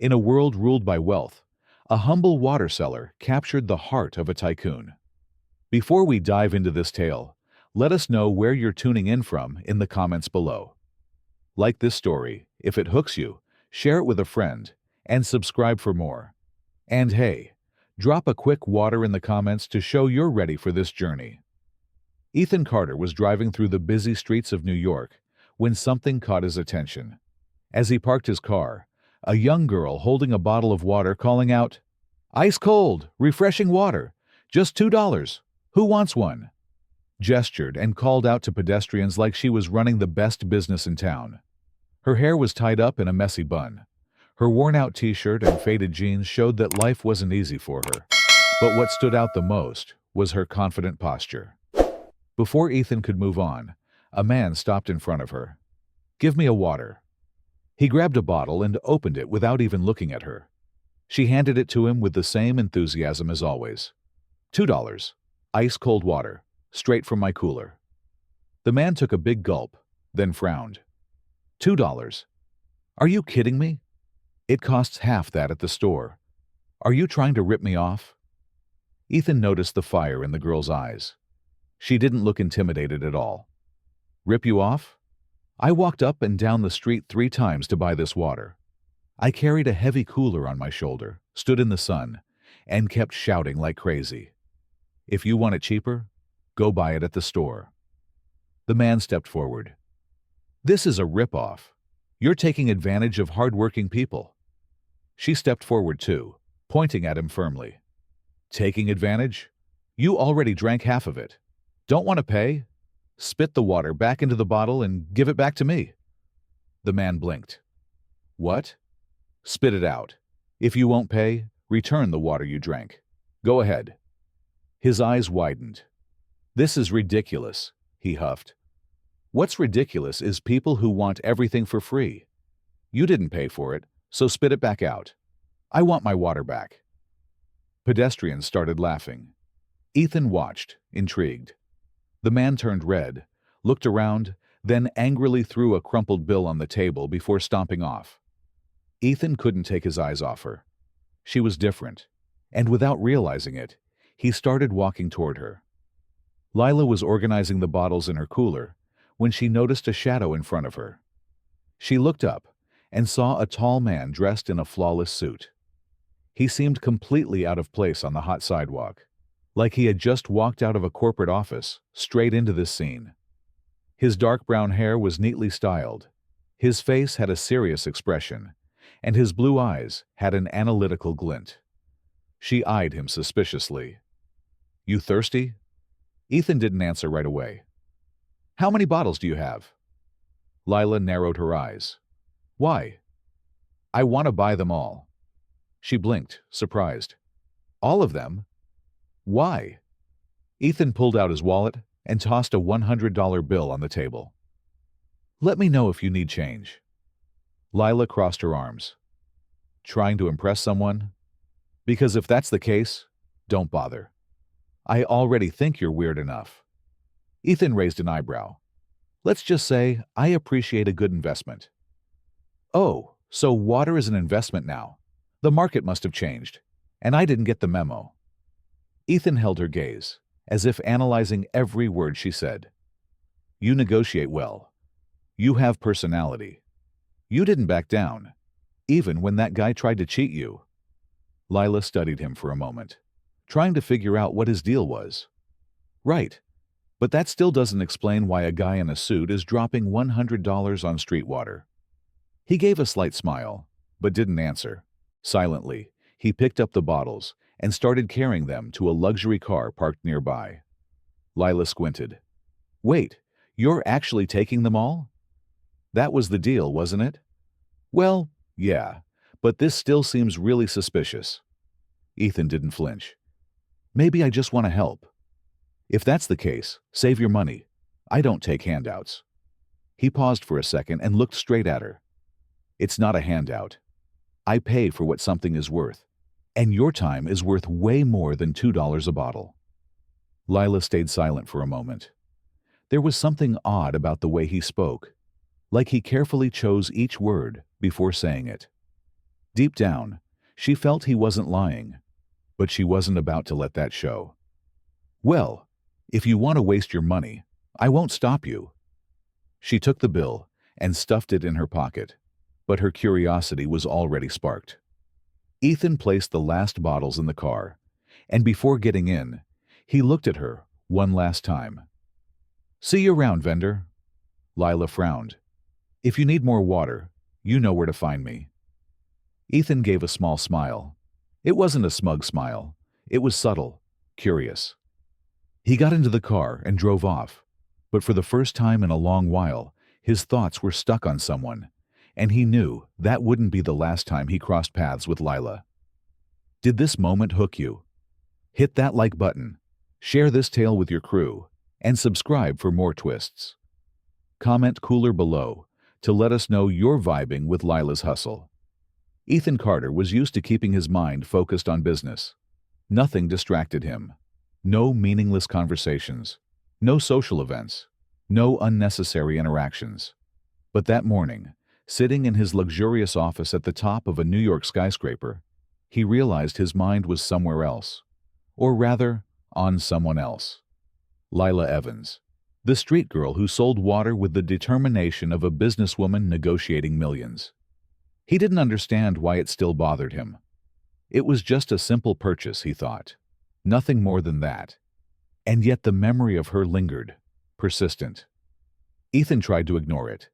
In a world ruled by wealth, a humble water seller captured the heart of a tycoon. Before we dive into this tale, let us know where you're tuning in from in the comments below. Like this story, if it hooks you, share it with a friend, and subscribe for more. And hey, drop a quick water in the comments to show you're ready for this journey. Ethan Carter was driving through the busy streets of New York when something caught his attention. As he parked his car, a young girl holding a bottle of water calling out, "Ice cold, refreshing water, just $2. Who wants one?" gestured and called out to pedestrians like she was running the best business in town. Her hair was tied up in a messy bun. Her worn-out t-shirt and faded jeans showed that life wasn't easy for her. But what stood out the most was her confident posture. Before Ethan could move on, a man stopped in front of her. "Give me a water." He grabbed a bottle and opened it without even looking at her. She handed it to him with the same enthusiasm as always. $2. Ice-cold water, straight from my cooler." The man took a big gulp, then frowned. $2? Are you kidding me? It costs half that at the store. Are you trying to rip me off? Ethan noticed the fire in the girl's eyes. She didn't look intimidated at all. "Rip you off? I walked up and down the street 3 times to buy this water. I carried a heavy cooler on my shoulder, stood in the sun, and kept shouting like crazy. If you want it cheaper, go buy it at the store." The man stepped forward. "This is a rip-off. You're taking advantage of hard-working people." She stepped forward too, pointing at him firmly. "Taking advantage? You already drank half of it. Don't want to pay? Spit the water back into the bottle and give it back to me." The man blinked. "What?" "Spit it out. If you won't pay, return the water you drank. Go ahead." His eyes widened. "This is ridiculous," he huffed. "What's ridiculous is people who want everything for free. You didn't pay for it, so spit it back out. I want my water back." Pedestrians started laughing. Ethan watched, intrigued. The man turned red, looked around, then angrily threw a crumpled bill on the table before stomping off. Ethan couldn't take his eyes off her. She was different, and without realizing it, he started walking toward her. Lila was organizing the bottles in her cooler when she noticed a shadow in front of her. She looked up and saw a tall man dressed in a flawless suit. He seemed completely out of place on the hot sidewalk, like he had just walked out of a corporate office, straight into this scene. His dark brown hair was neatly styled. His face had a serious expression, and his blue eyes had an analytical glint. She eyed him suspiciously. "You thirsty?" Ethan didn't answer right away. "How many bottles do you have?" Lila narrowed her eyes. "Why?" "I want to buy them all." She blinked, surprised. "All of them? Why?" Ethan pulled out his wallet and tossed a $100 bill on the table. "Let me know if you need change." Lila crossed her arms. "Trying to impress someone? Because if that's the case, don't bother. I already think you're weird enough." Ethan raised an eyebrow. "Let's just say I appreciate a good investment." "Oh, so water is an investment now. The market must have changed, and I didn't get the memo." Ethan held her gaze, as if analyzing every word she said. "You negotiate well. You have personality. You didn't back down, even when that guy tried to cheat you." Lila studied him for a moment, trying to figure out what his deal was. "Right, but that still doesn't explain why a guy in a suit is dropping $100 on street water." He gave a slight smile, but didn't answer. Silently, he picked up the bottles and started carrying them to a luxury car parked nearby. Lila squinted. "Wait, you're actually taking them all?" "That was the deal, wasn't it?" "Well, yeah, but this still seems really suspicious." Ethan didn't flinch. "Maybe I just want to help." "If that's the case, save your money. I don't take handouts." He paused for a second and looked straight at her. "It's not a handout. I pay for what something is worth, and your time is worth way more than $2 a bottle." Lila stayed silent for a moment. There was something odd about the way he spoke, like he carefully chose each word before saying it. Deep down, she felt he wasn't lying, but she wasn't about to let that show. "Well, if you want to waste your money, I won't stop you." She took the bill and stuffed it in her pocket, but her curiosity was already sparked. Ethan placed the last bottles in the car, and before getting in, he looked at her one last time. "See you around, vendor." Lila frowned. "If you need more water, you know where to find me." Ethan gave a small smile. It wasn't a smug smile. It was subtle, curious. He got into the car and drove off, but for the first time in a long while, his thoughts were stuck on someone, and he knew that wouldn't be the last time he crossed paths with Lila. Did this moment hook you? Hit that like button, share this tale with your crew, and subscribe for more twists. Comment cooler below to let us know you're vibing with Lila's hustle. Ethan Carter was used to keeping his mind focused on business. Nothing distracted him. No meaningless conversations. No social events. No unnecessary interactions. But that morning, sitting in his luxurious office at the top of a New York skyscraper, he realized his mind was somewhere else. Or rather, on someone else. Lila Evans, the street girl who sold water with the determination of a businesswoman negotiating millions. He didn't understand why it still bothered him. It was just a simple purchase, he thought. Nothing more than that. And yet the memory of her lingered, persistent. Ethan tried to ignore it.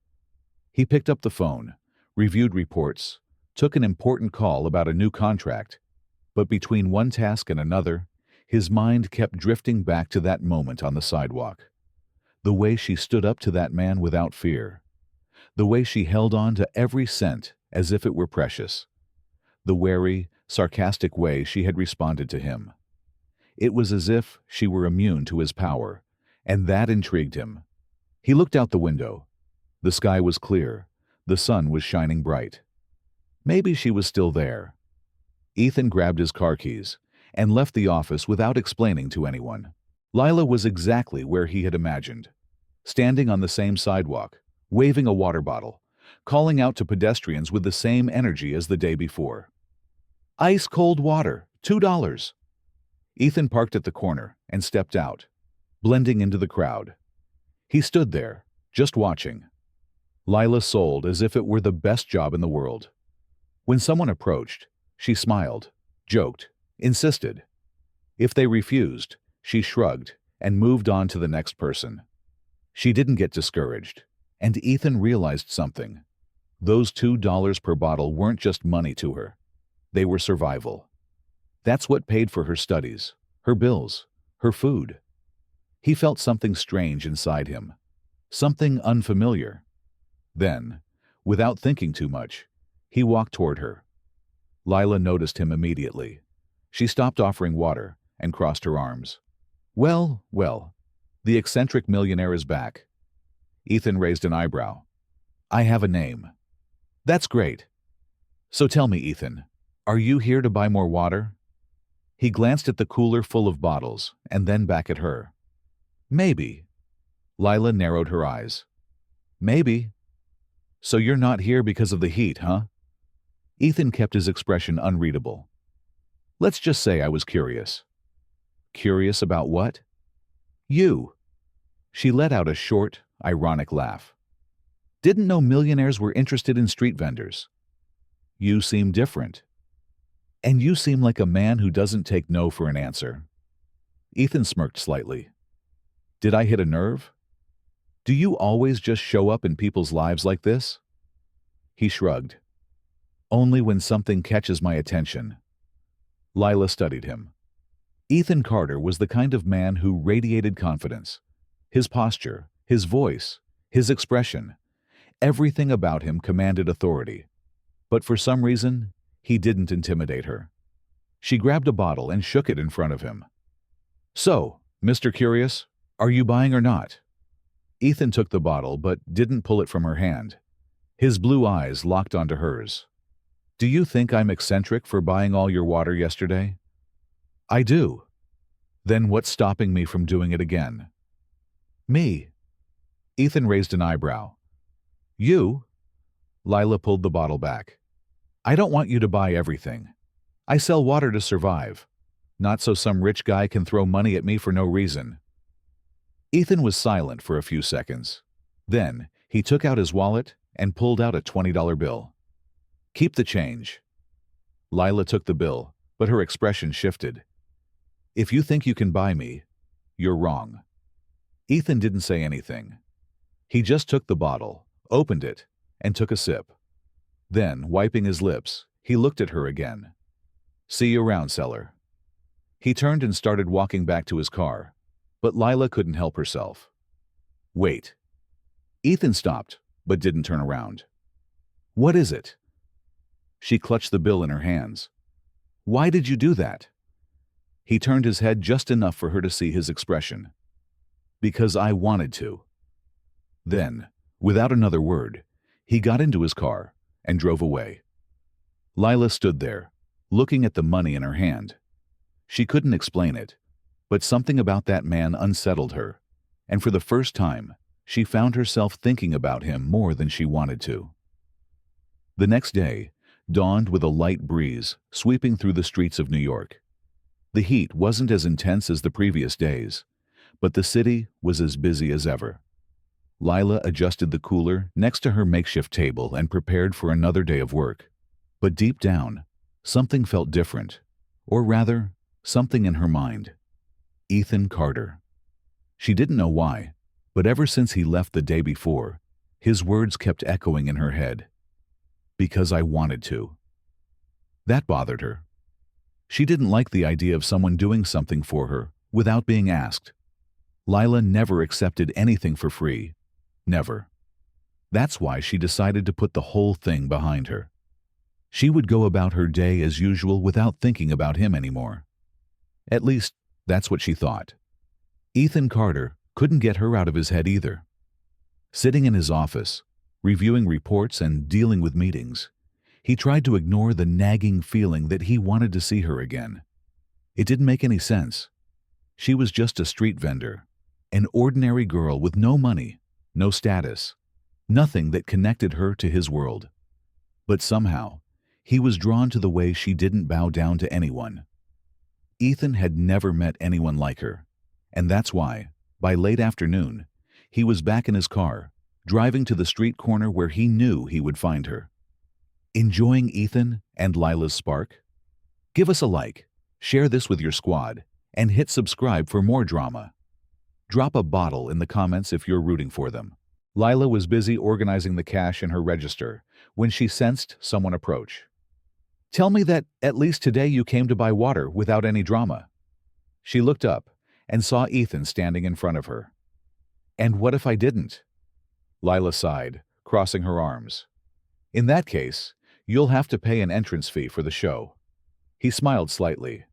He picked up the phone, reviewed reports, took an important call about a new contract, but between one task and another, his mind kept drifting back to that moment on the sidewalk. The way she stood up to that man without fear. The way she held on to every cent as if it were precious. The wary, sarcastic way she had responded to him. It was as if she were immune to his power, and that intrigued him. He looked out the window. The sky was clear. The sun was shining bright. Maybe she was still there. Ethan grabbed his car keys and left the office without explaining to anyone. Lila was exactly where he had imagined, standing on the same sidewalk, waving a water bottle, calling out to pedestrians with the same energy as the day before. "Ice-cold water, $2. Ethan parked at the corner and stepped out, blending into the crowd. He stood there, just watching. Lila sold as if it were the best job in the world. When someone approached, she smiled, joked, insisted. If they refused, she shrugged and moved on to the next person. She didn't get discouraged, and Ethan realized something. Those $2 per bottle weren't just money to her. They were survival. That's what paid for her studies, her bills, her food. He felt something strange inside him, something unfamiliar. Then, without thinking too much, he walked toward her. Lila noticed him immediately. She stopped offering water and crossed her arms. Well, well, the eccentric millionaire is back." Ethan raised an eyebrow. "I have a name." "That's great. So tell me, Ethan, are you here to buy more water?" He glanced at the cooler full of bottles and then back at her. "Maybe." Lila narrowed her eyes. "Maybe. So you're not here because of the heat, huh?" Ethan kept his expression unreadable. "Let's just say I was curious." "Curious about what?" "You." She let out a short, ironic laugh. "Didn't know millionaires were interested in street vendors." "You seem different. And you seem like a man who doesn't take no for an answer." Ethan smirked slightly. "Did I hit a nerve? Do you always just show up in people's lives like this?" He shrugged. "Only when something catches my attention." Lila studied him. Ethan Carter was the kind of man who radiated confidence. His posture, his voice, his expression, everything about him commanded authority. But for some reason, he didn't intimidate her. She grabbed a bottle and shook it in front of him. "So, Mr. Curious, are you buying or not?" Ethan took the bottle but didn't pull it from her hand. His blue eyes locked onto hers. "Do you think I'm eccentric for buying all your water yesterday?" "I do." "Then what's stopping me from doing it again?" "Me." Ethan raised an eyebrow. "You?" Lila pulled the bottle back. I don't want you to buy everything. I sell water to survive, not so some rich guy can throw money at me for no reason." Ethan was silent for a few seconds. Then, he took out his wallet and pulled out a $20 bill. "Keep the change." Lila took the bill, but her expression shifted. "If you think you can buy me, you're wrong." Ethan didn't say anything. He just took the bottle, opened it, and took a sip. Then, wiping his lips, he looked at her again. "See you around, seller." He turned and started walking back to his car, but Lila couldn't help herself. "Wait." Ethan stopped, but didn't turn around. "What is it?" She clutched the bill in her hands. "Why did you do that?" He turned his head just enough for her to see his expression. "Because I wanted to." Then, without another word, he got into his car and drove away. Lila stood there, looking at the money in her hand. She couldn't explain it, but something about that man unsettled her, and for the first time, she found herself thinking about him more than she wanted to. The next day dawned with a light breeze sweeping through the streets of New York. The heat wasn't as intense as the previous days, but the city was as busy as ever. Lila adjusted the cooler next to her makeshift table and prepared for another day of work. But deep down, something felt different, or rather, something in her mind. Ethan Carter. She didn't know why, but ever since he left the day before, his words kept echoing in her head. "Because I wanted to." That bothered her. She didn't like the idea of someone doing something for her without being asked. Lila never accepted anything for free. Never. That's why she decided to put the whole thing behind her. She would go about her day as usual without thinking about him anymore. At least, that's what she thought. Ethan Carter couldn't get her out of his head either. Sitting in his office, reviewing reports and dealing with meetings, he tried to ignore the nagging feeling that he wanted to see her again. It didn't make any sense. She was just a street vendor, an ordinary girl with no money, no status, nothing that connected her to his world. But somehow, he was drawn to the way she didn't bow down to anyone. Ethan had never met anyone like her, and that's why, by late afternoon, he was back in his car, driving to the street corner where he knew he would find her. Enjoying Ethan and Lila's spark? Give us a like, share this with your squad, and hit subscribe for more drama. Drop a bottle in the comments if you're rooting for them. Lila was busy organizing the cash in her register when she sensed someone approach. "Tell me that at least today you came to buy water without any drama." She looked up and saw Ethan standing in front of her. "And what if I didn't?" Lila sighed, crossing her arms. "In that case, you'll have to pay an entrance fee for the show." He smiled slightly.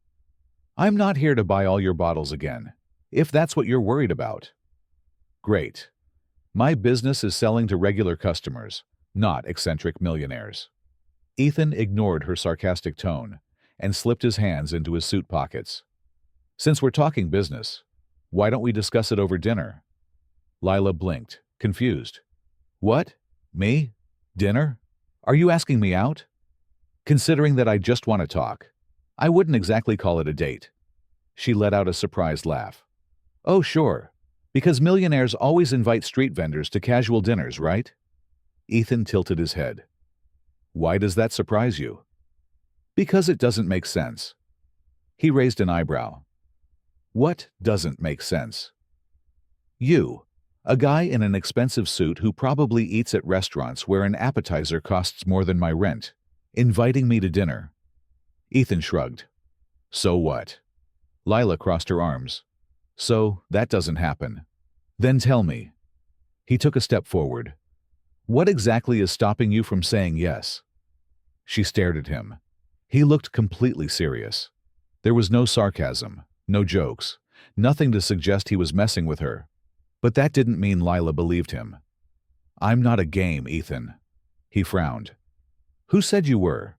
"I'm not here to buy all your bottles again, if that's what you're worried about." "Great. My business is selling to regular customers, not eccentric millionaires." Ethan ignored her sarcastic tone and slipped his hands into his suit pockets. "Since we're talking business, why don't we discuss it over dinner?" Lila blinked, confused. "What? Me? Dinner? Are you asking me out?" "Considering that I just want to talk, I wouldn't exactly call it a date." She let out a surprised laugh. "Oh, sure. Because millionaires always invite street vendors to casual dinners, right?" Ethan tilted his head. "Why does that surprise you?" "Because it doesn't make sense." He raised an eyebrow. "What doesn't make sense?" "You, a guy in an expensive suit who probably eats at restaurants where an appetizer costs more than my rent, inviting me to dinner." Ethan shrugged. "So what?" Lila crossed her arms. "So that doesn't happen. Then tell me." He took a step forward. "What exactly is stopping you from saying yes?" She stared at him. He looked completely serious. There was no sarcasm, no jokes, nothing to suggest he was messing with her. But that didn't mean Lila believed him. "I'm not a game, Ethan." He frowned. "Who said you were?"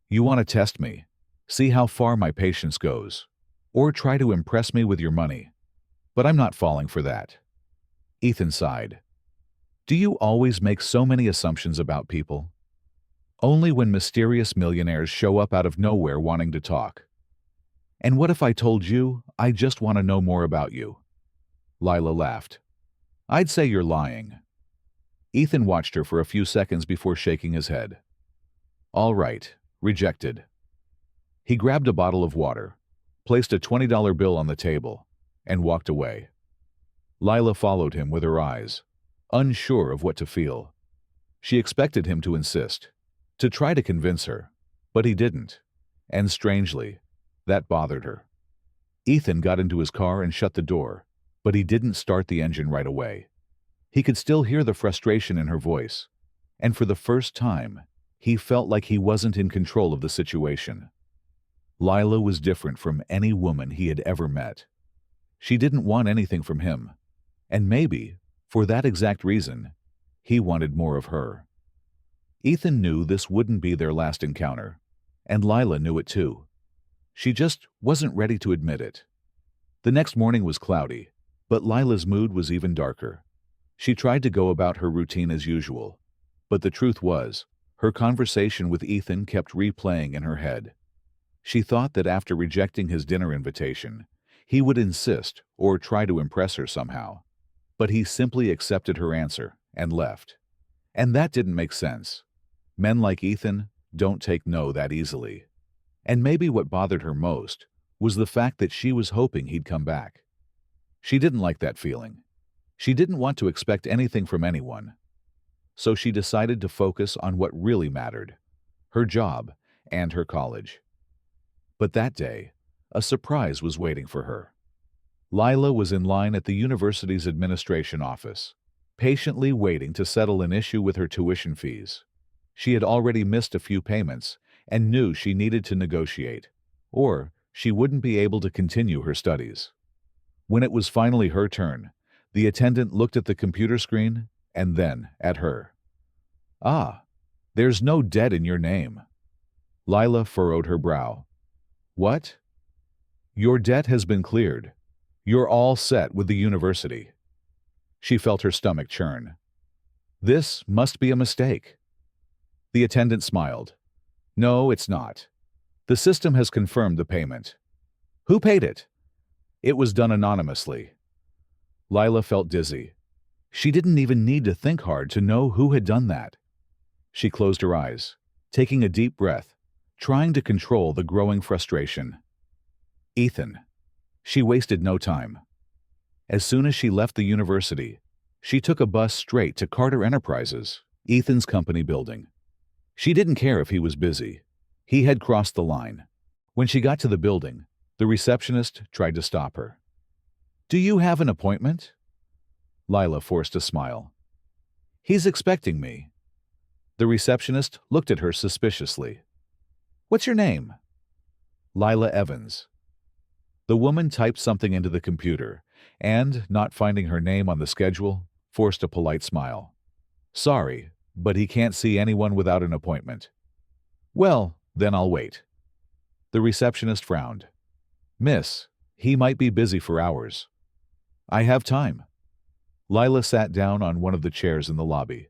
"You want to test me, see how far my patience goes, or try to impress me with your money. But I'm not falling for that." Ethan sighed. "Do you always make so many assumptions about people?" Only when mysterious millionaires show up out of nowhere wanting to talk. And what if I told you I just want to know more about you? Lila laughed. I'd say you're lying. Ethan watched her for a few seconds before shaking his head. All right, rejected. He grabbed a bottle of water, placed a $20 bill on the table, and walked away. Lila followed him with her eyes, unsure of what to feel. She expected him to insist, to try to convince her, but he didn't, and strangely, that bothered her. Ethan got into his car and shut the door, but he didn't start the engine right away. He could still hear the frustration in her voice, and for the first time, he felt like he wasn't in control of the situation. Lila was different from any woman he had ever met. She didn't want anything from him, and maybe, for that exact reason, he wanted more of her. Ethan knew this wouldn't be their last encounter, and Lila knew it too. She just wasn't ready to admit it. The next morning was cloudy, but Lila's mood was even darker. She tried to go about her routine as usual, but the truth was, her conversation with Ethan kept replaying in her head. She thought that after rejecting his dinner invitation, he would insist or try to impress her somehow. But he simply accepted her answer and left. And that didn't make sense. Men like Ethan don't take no that easily. And maybe what bothered her most was the fact that she was hoping he'd come back. She didn't like that feeling. She didn't want to expect anything from anyone. So she decided to focus on what really mattered, her job and her college. But that day, a surprise was waiting for her. Lila was in line at the university's administration office, patiently waiting to settle an issue with her tuition fees. She had already missed a few payments and knew she needed to negotiate, or she wouldn't be able to continue her studies. When it was finally her turn, the attendant looked at the computer screen and then at her. Ah, there's no debt in your name. Lila furrowed her brow. What? Your debt has been cleared. You're all set with the university. She felt her stomach churn. This must be a mistake. The attendant smiled. No, it's not. The system has confirmed the payment. Who paid it? It was done anonymously. Lila felt dizzy. She didn't even need to think hard to know who had done that. She closed her eyes, taking a deep breath, trying to control the growing frustration. Ethan. She wasted no time. As soon as she left the university, she took a bus straight to Carter Enterprises, Ethan's company building. She didn't care if he was busy. He had crossed the line. When she got to the building, the receptionist tried to stop her. Do you have an appointment? Lila forced a smile. He's expecting me. The receptionist looked at her suspiciously. What's your name? Lila Evans. The woman typed something into the computer and, not finding her name on the schedule, forced a polite smile. Sorry, but he can't see anyone without an appointment. Well, then I'll wait. The receptionist frowned. Miss, he might be busy for hours. I have time. Lila sat down on one of the chairs in the lobby.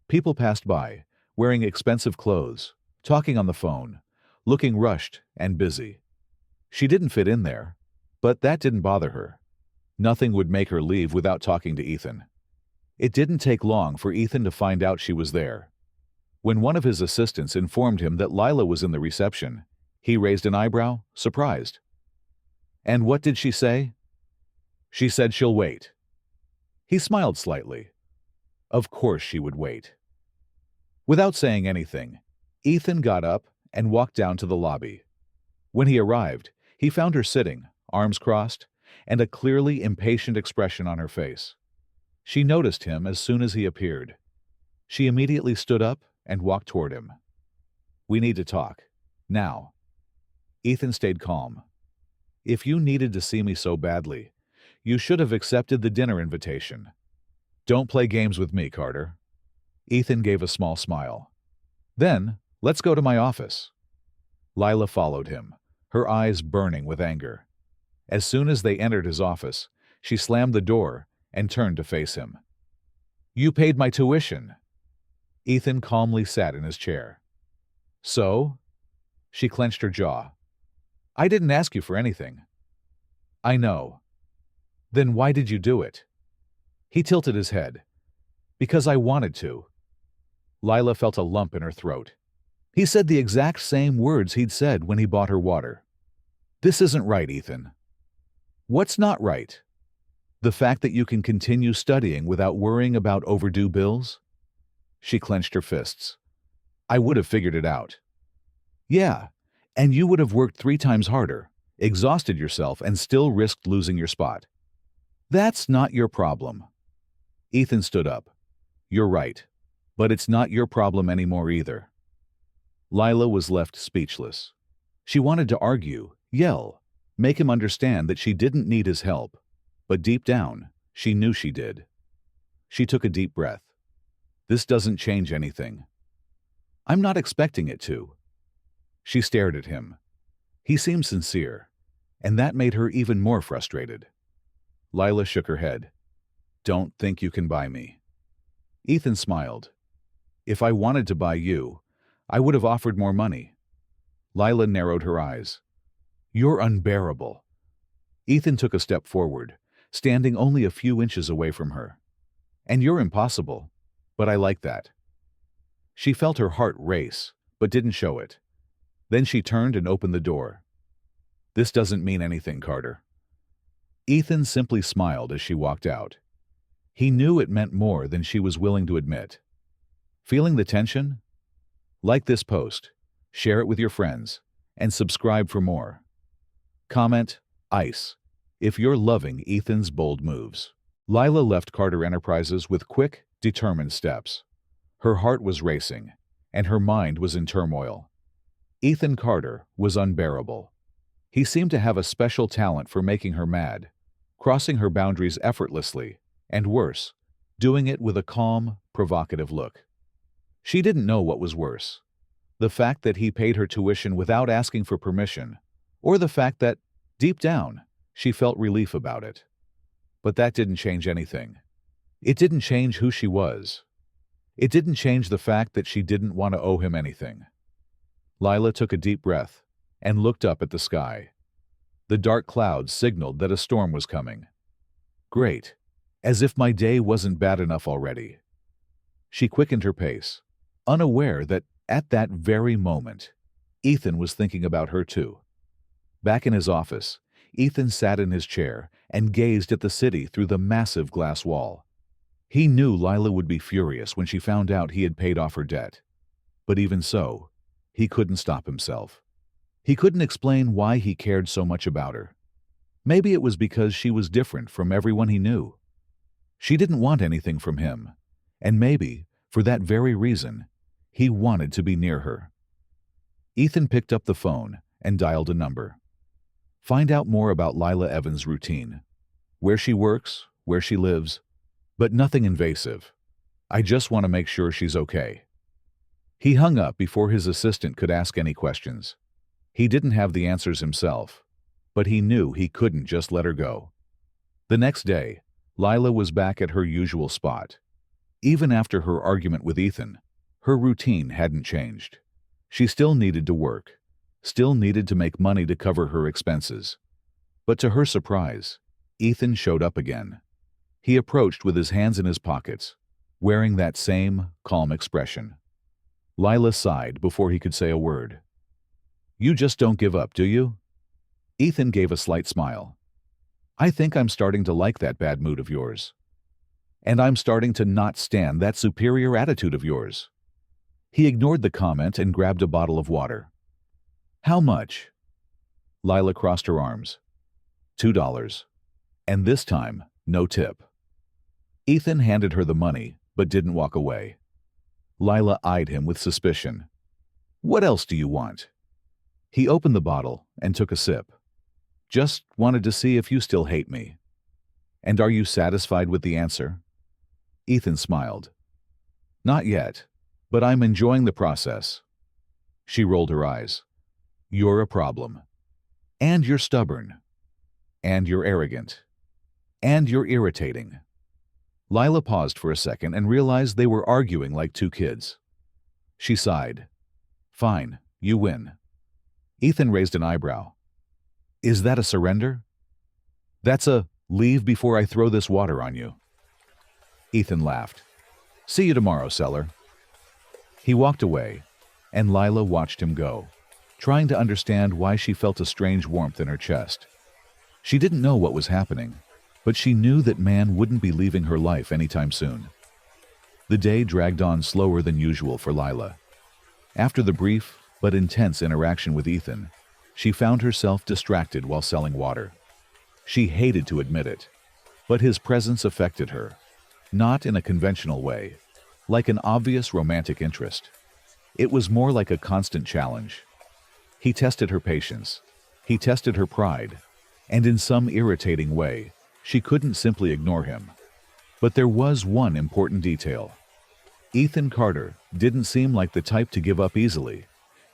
People passed by, wearing expensive clothes, talking on the phone, looking rushed and busy. She didn't fit in there, but that didn't bother her. Nothing would make her leave without talking to Ethan. It didn't take long for Ethan to find out she was there. When one of his assistants informed him that Lila was in the reception, he raised an eyebrow, surprised. And what did she say? She said she'll wait. He smiled slightly. Of course she would wait. Without saying anything, Ethan got up and walked down to the lobby. When he arrived, he found her sitting, arms crossed, and a clearly impatient expression on her face. She noticed him as soon as he appeared. She immediately stood up and walked toward him. We need to talk. Now. Ethan stayed calm. If you needed to see me so badly, you should have accepted the dinner invitation. Don't play games with me, Carter. Ethan gave a small smile. Then, let's go to my office. Lila followed him, her eyes burning with anger. As soon as they entered his office, she slammed the door and turned to face him. You paid my tuition. Ethan calmly sat in his chair. So? She clenched her jaw. I didn't ask you for anything. I know. Then why did you do it? He tilted his head. Because I wanted to. Lila felt a lump in her throat. He said the exact same words he'd said when he bought her water. This isn't right, Ethan. What's not right? The fact that you can continue studying without worrying about overdue bills? She clenched her fists. I would have figured it out. Yeah, and you would have worked 3 times harder, exhausted yourself, and still risked losing your spot. That's not your problem. Ethan stood up. You're right, but it's not your problem anymore either. Lila was left speechless. She wanted to argue, yell, make him understand that she didn't need his help, but deep down, she knew she did. She took a deep breath. This doesn't change anything. I'm not expecting it to. She stared at him. He seemed sincere, and that made her even more frustrated. Lila shook her head. Don't think you can buy me. Ethan smiled. If I wanted to buy you, I would have offered more money. Lila narrowed her eyes. You're unbearable. Ethan took a step forward, standing only a few inches away from her. And you're impossible, but I like that. She felt her heart race, but didn't show it. Then she turned and opened the door. This doesn't mean anything, Carter. Ethan simply smiled as she walked out. He knew it meant more than she was willing to admit. Feeling the tension? Like this post, share it with your friends, and subscribe for more. Comment, ICE, if you're loving Ethan's bold moves. Lila left Carter Enterprises with quick, determined steps. Her heart was racing, and her mind was in turmoil. Ethan Carter was unbearable. He seemed to have a special talent for making her mad, crossing her boundaries effortlessly, and worse, doing it with a calm, provocative look. She didn't know what was worse. The fact that he paid her tuition without asking for permission, or the fact that, deep down, she felt relief about it. But that didn't change anything. It didn't change who she was. It didn't change the fact that she didn't want to owe him anything. Lila took a deep breath and looked up at the sky. The dark clouds signaled that a storm was coming. Great, as if my day wasn't bad enough already. She quickened her pace, unaware that at that very moment, Ethan was thinking about her too. Back in his office, Ethan sat in his chair and gazed at the city through the massive glass wall. He knew Lila would be furious when she found out he had paid off her debt. But even so, he couldn't stop himself. He couldn't explain why he cared so much about her. Maybe it was because she was different from everyone he knew. She didn't want anything from him, and maybe, for that very reason, he wanted to be near her. Ethan picked up the phone and dialed a number. Find out more about Lila Evans' routine. Where she works, where she lives, but nothing invasive. I just want to make sure she's okay. He hung up before his assistant could ask any questions. He didn't have the answers himself, but he knew he couldn't just let her go. The next day, Lila was back at her usual spot. Even after her argument with Ethan, her routine hadn't changed. She still needed to work, still needed to make money to cover her expenses. But to her surprise, Ethan showed up again. He approached with his hands in his pockets, wearing that same calm expression. Lila sighed before he could say a word. You just don't give up, do you? Ethan gave a slight smile. I think I'm starting to like that bad mood of yours. And I'm starting to not stand that superior attitude of yours. He ignored the comment and grabbed a bottle of water. How much? Lila crossed her arms. $2. And this time, no tip. Ethan handed her the money, but didn't walk away. Lila eyed him with suspicion. What else do you want? He opened the bottle and took a sip. Just wanted to see if you still hate me. And are you satisfied with the answer? Ethan smiled. Not yet, but I'm enjoying the process. She rolled her eyes. You're a problem. And you're stubborn. And you're arrogant. And you're irritating. Lila paused for a second and realized they were arguing like two kids. She sighed. Fine, you win. Ethan raised an eyebrow. Is that a surrender? That's a leave before I throw this water on you. Ethan laughed. See you tomorrow, seller. He walked away, and Lila watched him go, trying to understand why she felt a strange warmth in her chest. She didn't know what was happening, but she knew that man wouldn't be leaving her life anytime soon. The day dragged on slower than usual for Lila. After the brief but intense interaction with Ethan, she found herself distracted while selling water. She hated to admit it, but his presence affected her, not in a conventional way, like an obvious romantic interest. It was more like a constant challenge. He tested her patience, he tested her pride, and in some irritating way, she couldn't simply ignore him. But there was one important detail. Ethan Carter didn't seem like the type to give up easily,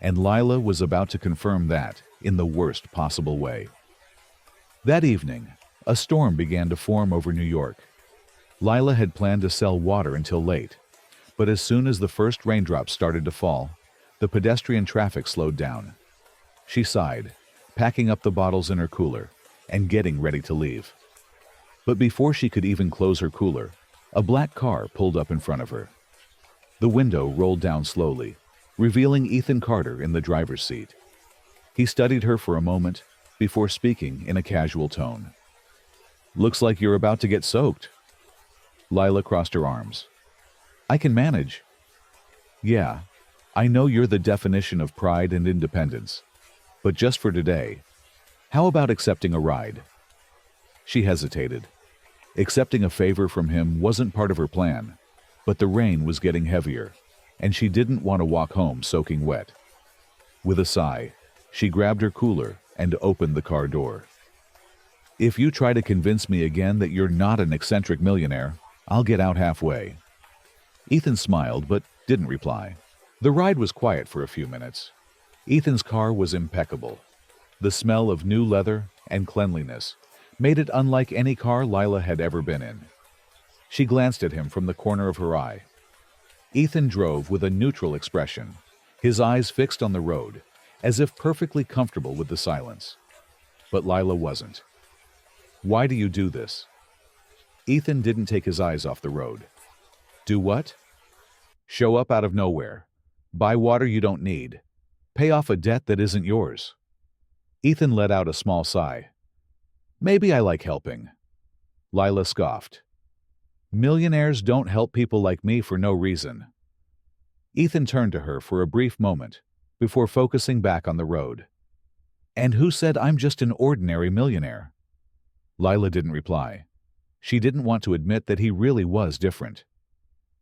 and Lila was about to confirm that in the worst possible way. That evening, a storm began to form over New York. Lila had planned to sell water until late, but as soon as the first raindrops started to fall, the pedestrian traffic slowed down. She sighed, packing up the bottles in her cooler and getting ready to leave. But before she could even close her cooler, a black car pulled up in front of her. The window rolled down slowly, revealing Ethan Carter in the driver's seat. He studied her for a moment before speaking in a casual tone. Looks like you're about to get soaked. Lila crossed her arms. I can manage. Yeah, I know you're the definition of pride and independence. But just for today, how about accepting a ride? She hesitated. Accepting a favor from him wasn't part of her plan, but the rain was getting heavier, and she didn't want to walk home soaking wet. With a sigh, she grabbed her cooler and opened the car door. If you try to convince me again that you're not an eccentric millionaire, I'll get out halfway. Ethan smiled but didn't reply. The ride was quiet for a few minutes. Ethan's car was impeccable. The smell of new leather and cleanliness made it unlike any car Lila had ever been in. She glanced at him from the corner of her eye. Ethan drove with a neutral expression, his eyes fixed on the road, as if perfectly comfortable with the silence. But Lila wasn't. Why do you do this? Ethan didn't take his eyes off the road. Do what? Show up out of nowhere. Buy water you don't need. Pay off a debt that isn't yours. Ethan let out a small sigh. Maybe I like helping. Lila scoffed. Millionaires don't help people like me for no reason. Ethan turned to her for a brief moment before focusing back on the road. And who said I'm just an ordinary millionaire? Lila didn't reply. She didn't want to admit that he really was different.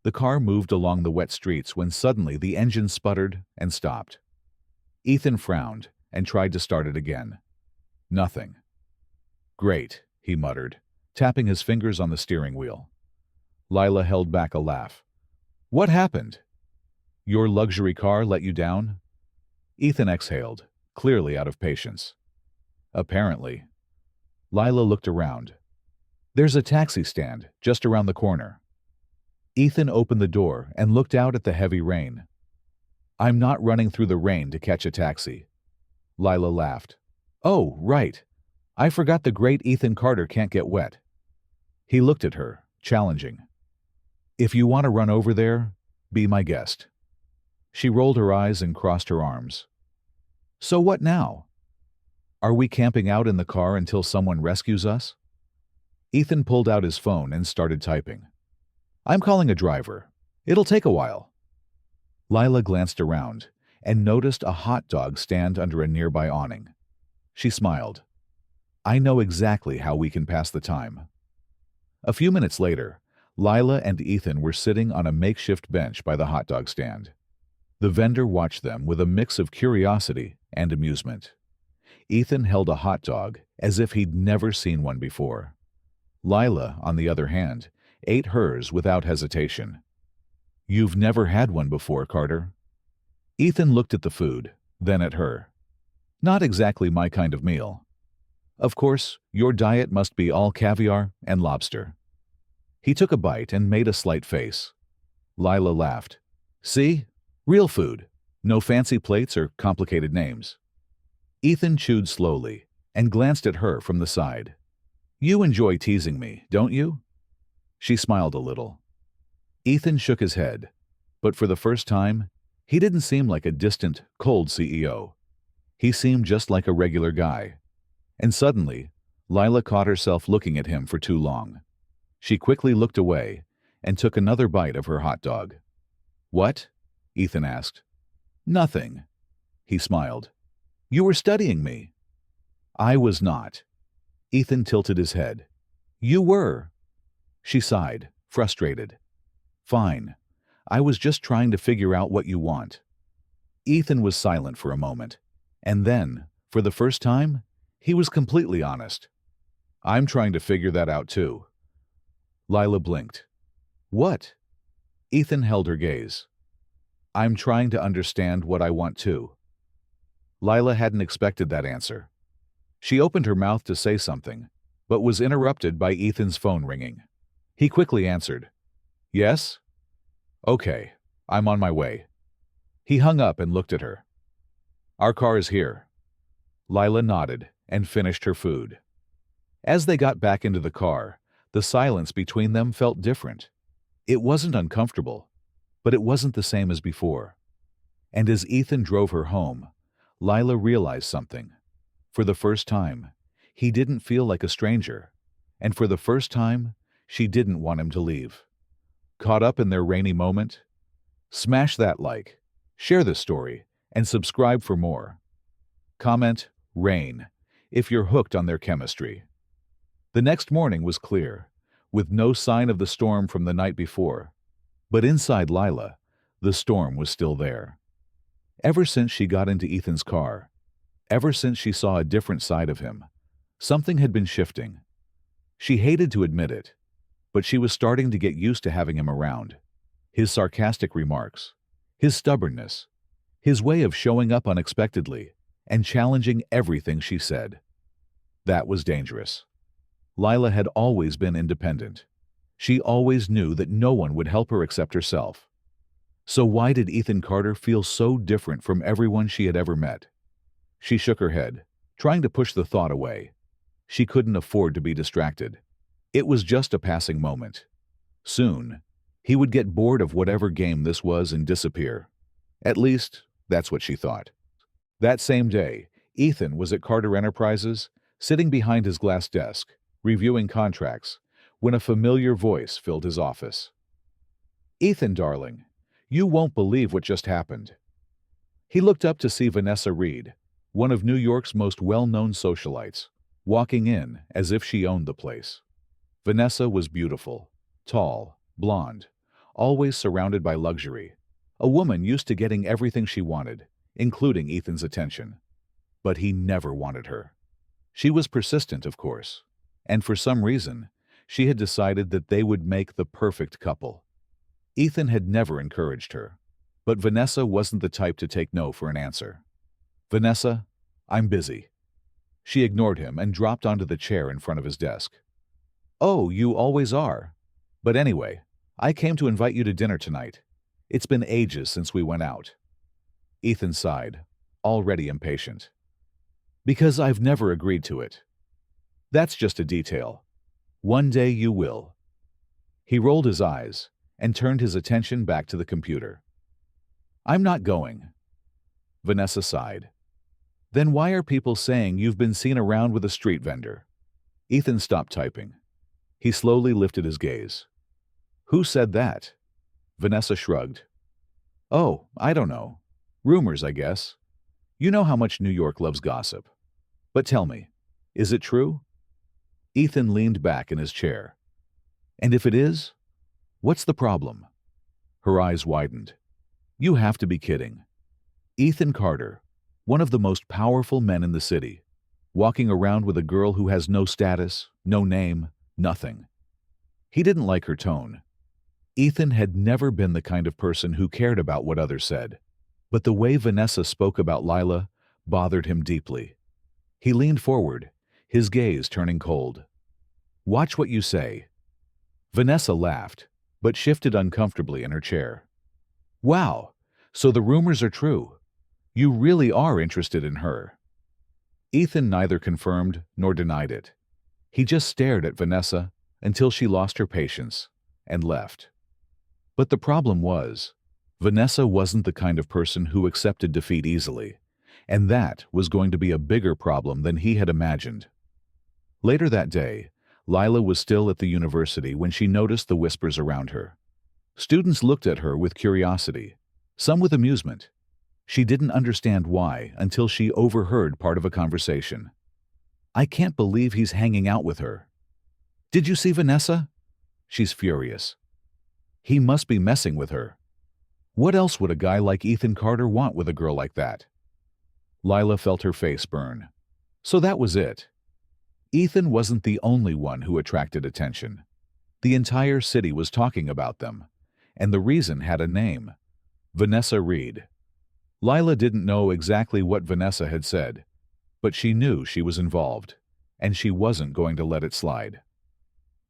The car moved along the wet streets when suddenly the engine sputtered and stopped. Ethan frowned and tried to start it again. Nothing. Great, he muttered, tapping his fingers on the steering wheel. Lila held back a laugh. What happened? Your luxury car let you down? Ethan exhaled, clearly out of patience. Apparently. Lila looked around. There's a taxi stand just around the corner. Ethan opened the door and looked out at the heavy rain. I'm not running through the rain to catch a taxi. Lila laughed. Oh, right. I forgot the great Ethan Carter can't get wet. He looked at her, challenging. If you want to run over there, be my guest. She rolled her eyes and crossed her arms. So what now? Are we camping out in the car until someone rescues us? Ethan pulled out his phone and started typing. I'm calling a driver. It'll take a while. Lila glanced around and noticed a hot dog stand under a nearby awning. She smiled. I know exactly how we can pass the time. A few minutes later, Lila and Ethan were sitting on a makeshift bench by the hot dog stand. The vendor watched them with a mix of curiosity and amusement. Ethan held a hot dog as if he'd never seen one before. Lila, on the other hand, ate hers without hesitation. You've never had one before, Carter. Ethan looked at the food, then at her. Not exactly my kind of meal. Of course, your diet must be all caviar and lobster. He took a bite and made a slight face. Lila laughed. See? Real food. No fancy plates or complicated names. Ethan chewed slowly and glanced at her from the side. You enjoy teasing me, don't you? She smiled a little. Ethan shook his head, but for the first time, he didn't seem like a distant, cold CEO. He seemed just like a regular guy. And suddenly, Lila caught herself looking at him for too long. She quickly looked away and took another bite of her hot dog. What? Ethan asked. Nothing. He smiled. You were studying me. I was not. Ethan tilted his head. You were. She sighed, frustrated. Fine. I was just trying to figure out what you want. Ethan was silent for a moment, and then, for the first time, he was completely honest. I'm trying to figure that out too. Lila blinked. What? Ethan held her gaze. I'm trying to understand what I want too. Lila hadn't expected that answer. She opened her mouth to say something, but was interrupted by Ethan's phone ringing. He quickly answered. Yes? Okay, I'm on my way. He hung up and looked at her. Our car is here. Lila nodded and finished her food. As they got back into the car, the silence between them felt different. It wasn't uncomfortable, but it wasn't the same as before. And as Ethan drove her home, Lila realized something. For the first time, he didn't feel like a stranger, and for the first time, she didn't want him to leave. Caught up in their rainy moment? Smash that like, share this story, and subscribe for more. Comment, rain, if you're hooked on their chemistry. The next morning was clear, with no sign of the storm from the night before. But inside Lila, the storm was still there. Ever since she got into Ethan's car, ever since she saw a different side of him, something had been shifting. She hated to admit it, but she was starting to get used to having him around. His sarcastic remarks, his stubbornness, his way of showing up unexpectedly and challenging everything she said. That was dangerous. Lila had always been independent. She always knew that no one would help her except herself. So why did Ethan Carter feel so different from everyone she had ever met? She shook her head, trying to push the thought away. She couldn't afford to be distracted. It was just a passing moment. Soon, he would get bored of whatever game this was and disappear. At least, that's what she thought. That same day, Ethan was at Carter Enterprises, sitting behind his glass desk, reviewing contracts, when a familiar voice filled his office. Ethan, darling, you won't believe what just happened. He looked up to see Vanessa Reed, one of New York's most well-known socialites, walking in as if she owned the place. Vanessa was beautiful, tall, blonde, always surrounded by luxury, a woman used to getting everything she wanted, including Ethan's attention. But he never wanted her. She was persistent, of course, and for some reason, she had decided that they would make the perfect couple. Ethan had never encouraged her, but Vanessa wasn't the type to take no for an answer. Vanessa, I'm busy. She ignored him and dropped onto the chair in front of his desk. Oh, you always are. But anyway, I came to invite you to dinner tonight. It's been ages since we went out. Ethan sighed, already impatient. Because I've never agreed to it. That's just a detail. One day you will. He rolled his eyes and turned his attention back to the computer. I'm not going. Vanessa sighed. Then why are people saying you've been seen around with a street vendor? Ethan stopped typing. He slowly lifted his gaze. Who said that? Vanessa shrugged. Oh, I don't know. Rumors, I guess. You know how much New York loves gossip. But tell me, is it true? Ethan leaned back in his chair. And if it is, what's the problem? Her eyes widened. You have to be kidding. Ethan Carter, one of the most powerful men in the city, walking around with a girl who has no status, no name, nothing. He didn't like her tone. Ethan had never been the kind of person who cared about what others said, but the way Vanessa spoke about Lila bothered him deeply. He leaned forward, his gaze turning cold. Watch what you say. Vanessa laughed, but shifted uncomfortably in her chair. Wow, so the rumors are true. You really are interested in her." Ethan neither confirmed nor denied it. He just stared at Vanessa until she lost her patience and left. But the problem was, Vanessa wasn't the kind of person who accepted defeat easily, and that was going to be a bigger problem than he had imagined. Later that day, Lila was still at the university when she noticed the whispers around her. Students looked at her with curiosity, some with amusement. She didn't understand why until she overheard part of a conversation. "I can't believe he's hanging out with her. Did you see Vanessa? She's furious. He must be messing with her. What else would a guy like Ethan Carter want with a girl like that?" Lila felt her face burn. So that was it. Ethan wasn't the only one who attracted attention. The entire city was talking about them, and the reason had a name: Vanessa Reed. Lila didn't know exactly what Vanessa had said, but she knew she was involved, and she wasn't going to let it slide.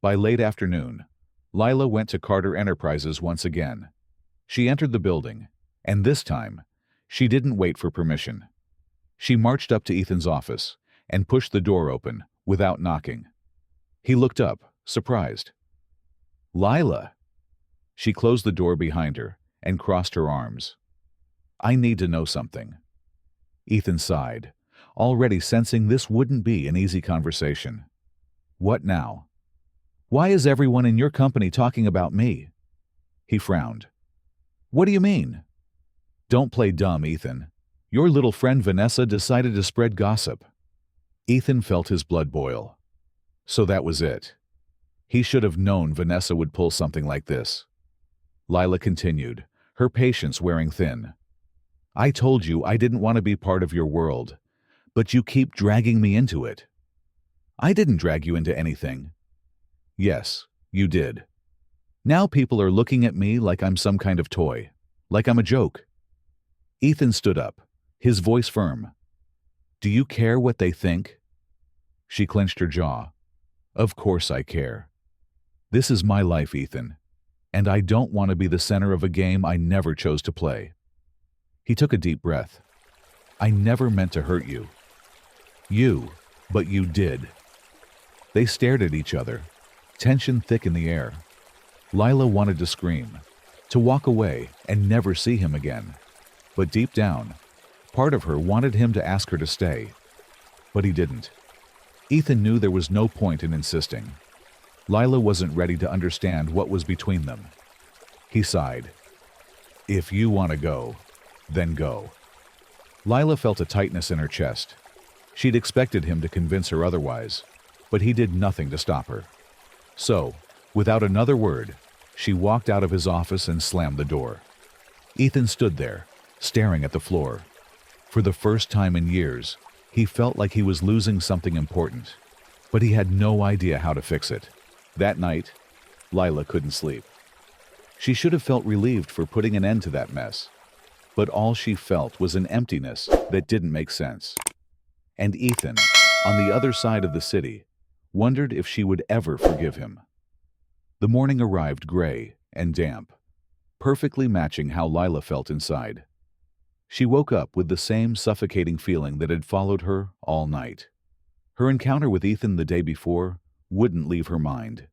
By late afternoon, Lila went to Carter Enterprises once again. She entered the building, and this time, she didn't wait for permission. She marched up to Ethan's office and pushed the door open without knocking. He looked up, surprised. "Lila." She closed the door behind her and crossed her arms. "I need to know something." Ethan sighed, already sensing this wouldn't be an easy conversation. "What now? Why is everyone in your company talking about me?" He frowned. "What do you mean?" "Don't play dumb, Ethan. Your little friend Vanessa decided to spread gossip." Ethan felt his blood boil. So that was it. He should have known Vanessa would pull something like this. Lila continued, her patience wearing thin. "I told you I didn't want to be part of your world, but you keep dragging me into it." "I didn't drag you into anything." "Yes, you did. Now people are looking at me like I'm some kind of toy, like I'm a joke." Ethan stood up, his voice firm. "Do you care what they think?" She clenched her jaw. "Of course I care. This is my life, Ethan, and I don't want to be the center of a game I never chose to play." He took a deep breath. "I never meant to hurt you." But you did." They stared at each other, tension thick in the air. Lila wanted to scream, to walk away and never see him again. But deep down, part of her wanted him to ask her to stay. But he didn't. Ethan knew there was no point in insisting. Lila wasn't ready to understand what was between them. He sighed. "If you want to go, then go." Lila felt a tightness in her chest. She'd expected him to convince her otherwise, but he did nothing to stop her. So, without another word, she walked out of his office and slammed the door. Ethan stood there, staring at the floor. For the first time in years, he felt like he was losing something important, but he had no idea how to fix it. That night, Lila couldn't sleep. She should have felt relieved for putting an end to that mess, but all she felt was an emptiness that didn't make sense. And Ethan, on the other side of the city, wondered if she would ever forgive him. The morning arrived gray and damp, perfectly matching how Lila felt inside. She woke up with the same suffocating feeling that had followed her all night. Her encounter with Ethan the day before wouldn't leave her mind.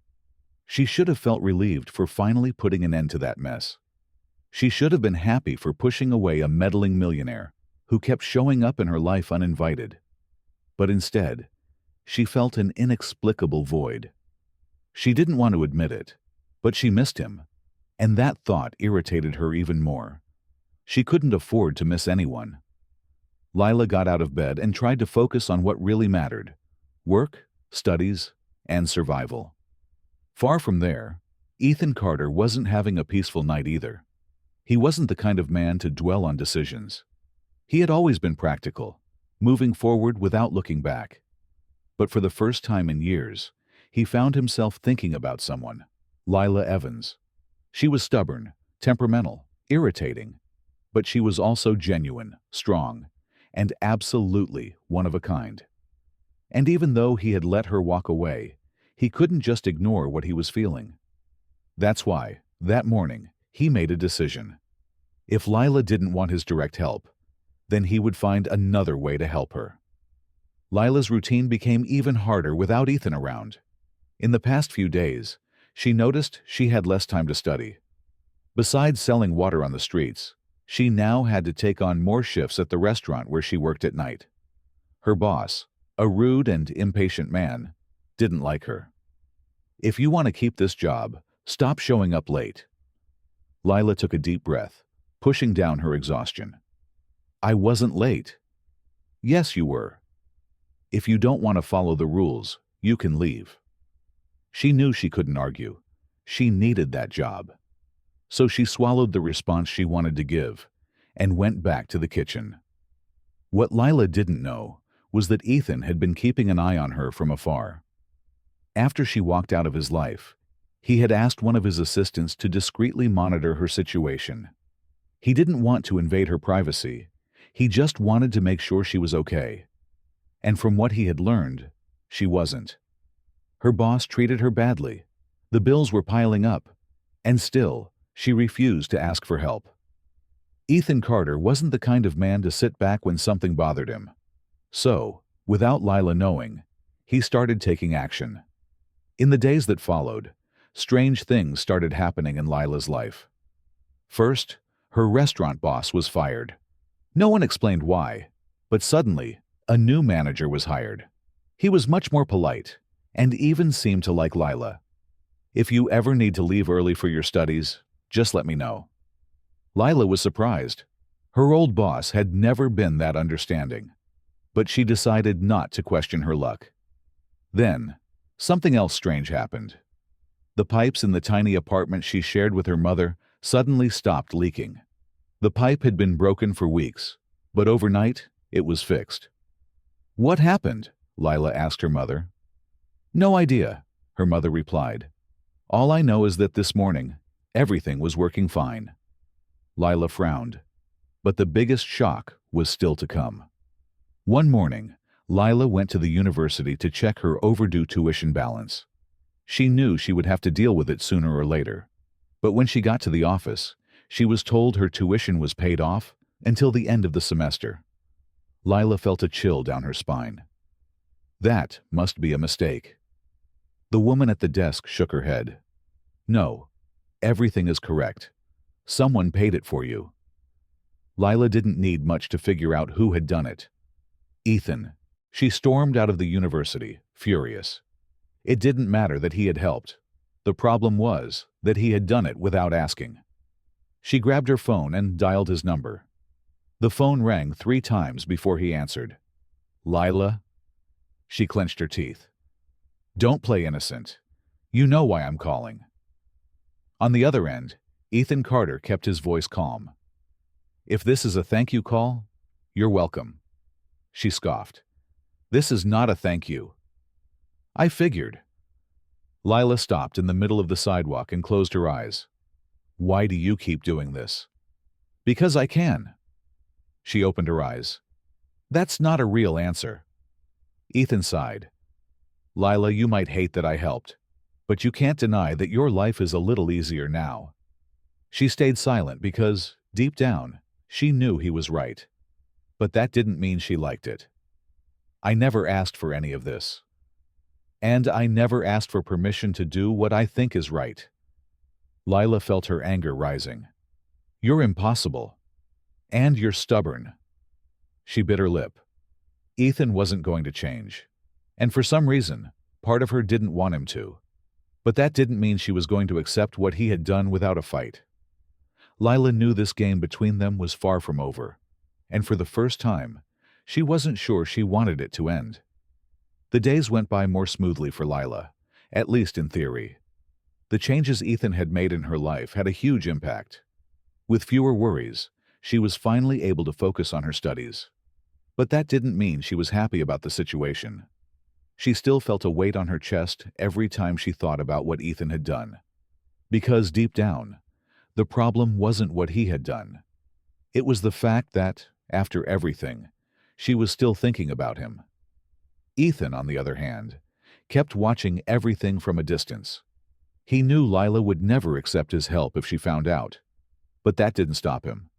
She should have felt relieved for finally putting an end to that mess. She should have been happy for pushing away a meddling millionaire who kept showing up in her life uninvited. But instead, she felt an inexplicable void. She didn't want to admit it, but she missed him, and that thought irritated her even more. She couldn't afford to miss anyone. Lila got out of bed and tried to focus on what really mattered: work, studies, and survival. Far from there, Ethan Carter wasn't having a peaceful night either. He wasn't the kind of man to dwell on decisions. He had always been practical, moving forward without looking back. But for the first time in years, he found himself thinking about someone: Lila Evans. She was stubborn, temperamental, irritating, but she was also genuine, strong, and absolutely one of a kind. And even though he had let her walk away, he couldn't just ignore what he was feeling. That's why, that morning, he made a decision. If Lila didn't want his direct help, then he would find another way to help her. Lila's routine became even harder without Ethan around. In the past few days, she noticed she had less time to study. Besides selling water on the streets, she now had to take on more shifts at the restaurant where she worked at night. Her boss, a rude and impatient man, didn't like her. "If you want to keep this job, stop showing up late." Lila took a deep breath, pushing down her exhaustion. "I wasn't late." "Yes, you were. If you don't want to follow the rules, you can leave." She knew she couldn't argue. She needed that job. So she swallowed the response she wanted to give and went back to the kitchen. What Lila didn't know was that Ethan had been keeping an eye on her from afar. After she walked out of his life, he had asked one of his assistants to discreetly monitor her situation. He didn't want to invade her privacy. He just wanted to make sure she was okay. And from what he had learned, she wasn't. Her boss treated her badly. The bills were piling up, and still, she refused to ask for help. Ethan Carter wasn't the kind of man to sit back when something bothered him. So, without Lila knowing, he started taking action. In the days that followed, strange things started happening in Lila's life. First, her restaurant boss was fired. No one explained why, but suddenly, a new manager was hired. He was much more polite, and even seemed to like Lila. "If you ever need to leave early for your studies, just let me know." Lila was surprised. Her old boss had never been that understanding. But she decided not to question her luck. Then, something else strange happened. The pipes in the tiny apartment she shared with her mother suddenly stopped leaking. The pipe had been broken for weeks, but overnight, it was fixed. "What happened?" Lila asked her mother. "No idea," her mother replied. "All I know is that this morning, everything was working fine." Lila frowned, but the biggest shock was still to come. One morning, Lila went to the university to check her overdue tuition balance. She knew she would have to deal with it sooner or later. But when she got to the office, she was told her tuition was paid off until the end of the semester. Lila felt a chill down her spine. That must be a mistake. The woman at the desk shook her head. "No, everything is correct. Someone paid it for you." Lila didn't need much to figure out who had done it. Ethan. She stormed out of the university, furious. It didn't matter that he had helped. The problem was that he had done it without asking. She grabbed her phone and dialed his number. The phone rang 3 times before he answered. "Lila?" She clenched her teeth. "Don't play innocent. You know why I'm calling." On the other end, Ethan Carter kept his voice calm. "If this is a thank you call, you're welcome." She scoffed. "This is not a thank you." "I figured." Lila stopped in the middle of the sidewalk and closed her eyes. "Why do you keep doing this?" "Because I can." She opened her eyes. "That's not a real answer." Ethan sighed. "Lila, you might hate that I helped, but you can't deny that your life is a little easier now." She stayed silent because, deep down, she knew he was right. But that didn't mean she liked it. "I never asked for any of this. And I never asked for permission to do what I think is right." Lila felt her anger rising. "You're impossible. And you're stubborn." She bit her lip. Ethan wasn't going to change. And for some reason, part of her didn't want him to. But that didn't mean she was going to accept what he had done without a fight. Lila knew this game between them was far from over. And for the first time, she wasn't sure she wanted it to end. The days went by more smoothly for Lila, at least in theory. The changes Ethan had made in her life had a huge impact. With fewer worries, she was finally able to focus on her studies. But that didn't mean she was happy about the situation. She still felt a weight on her chest every time she thought about what Ethan had done. Because deep down, the problem wasn't what he had done. It was the fact that, after everything, she was still thinking about him. Ethan, on the other hand, kept watching everything from a distance. He knew Lila would never accept his help if she found out. But that didn't stop him.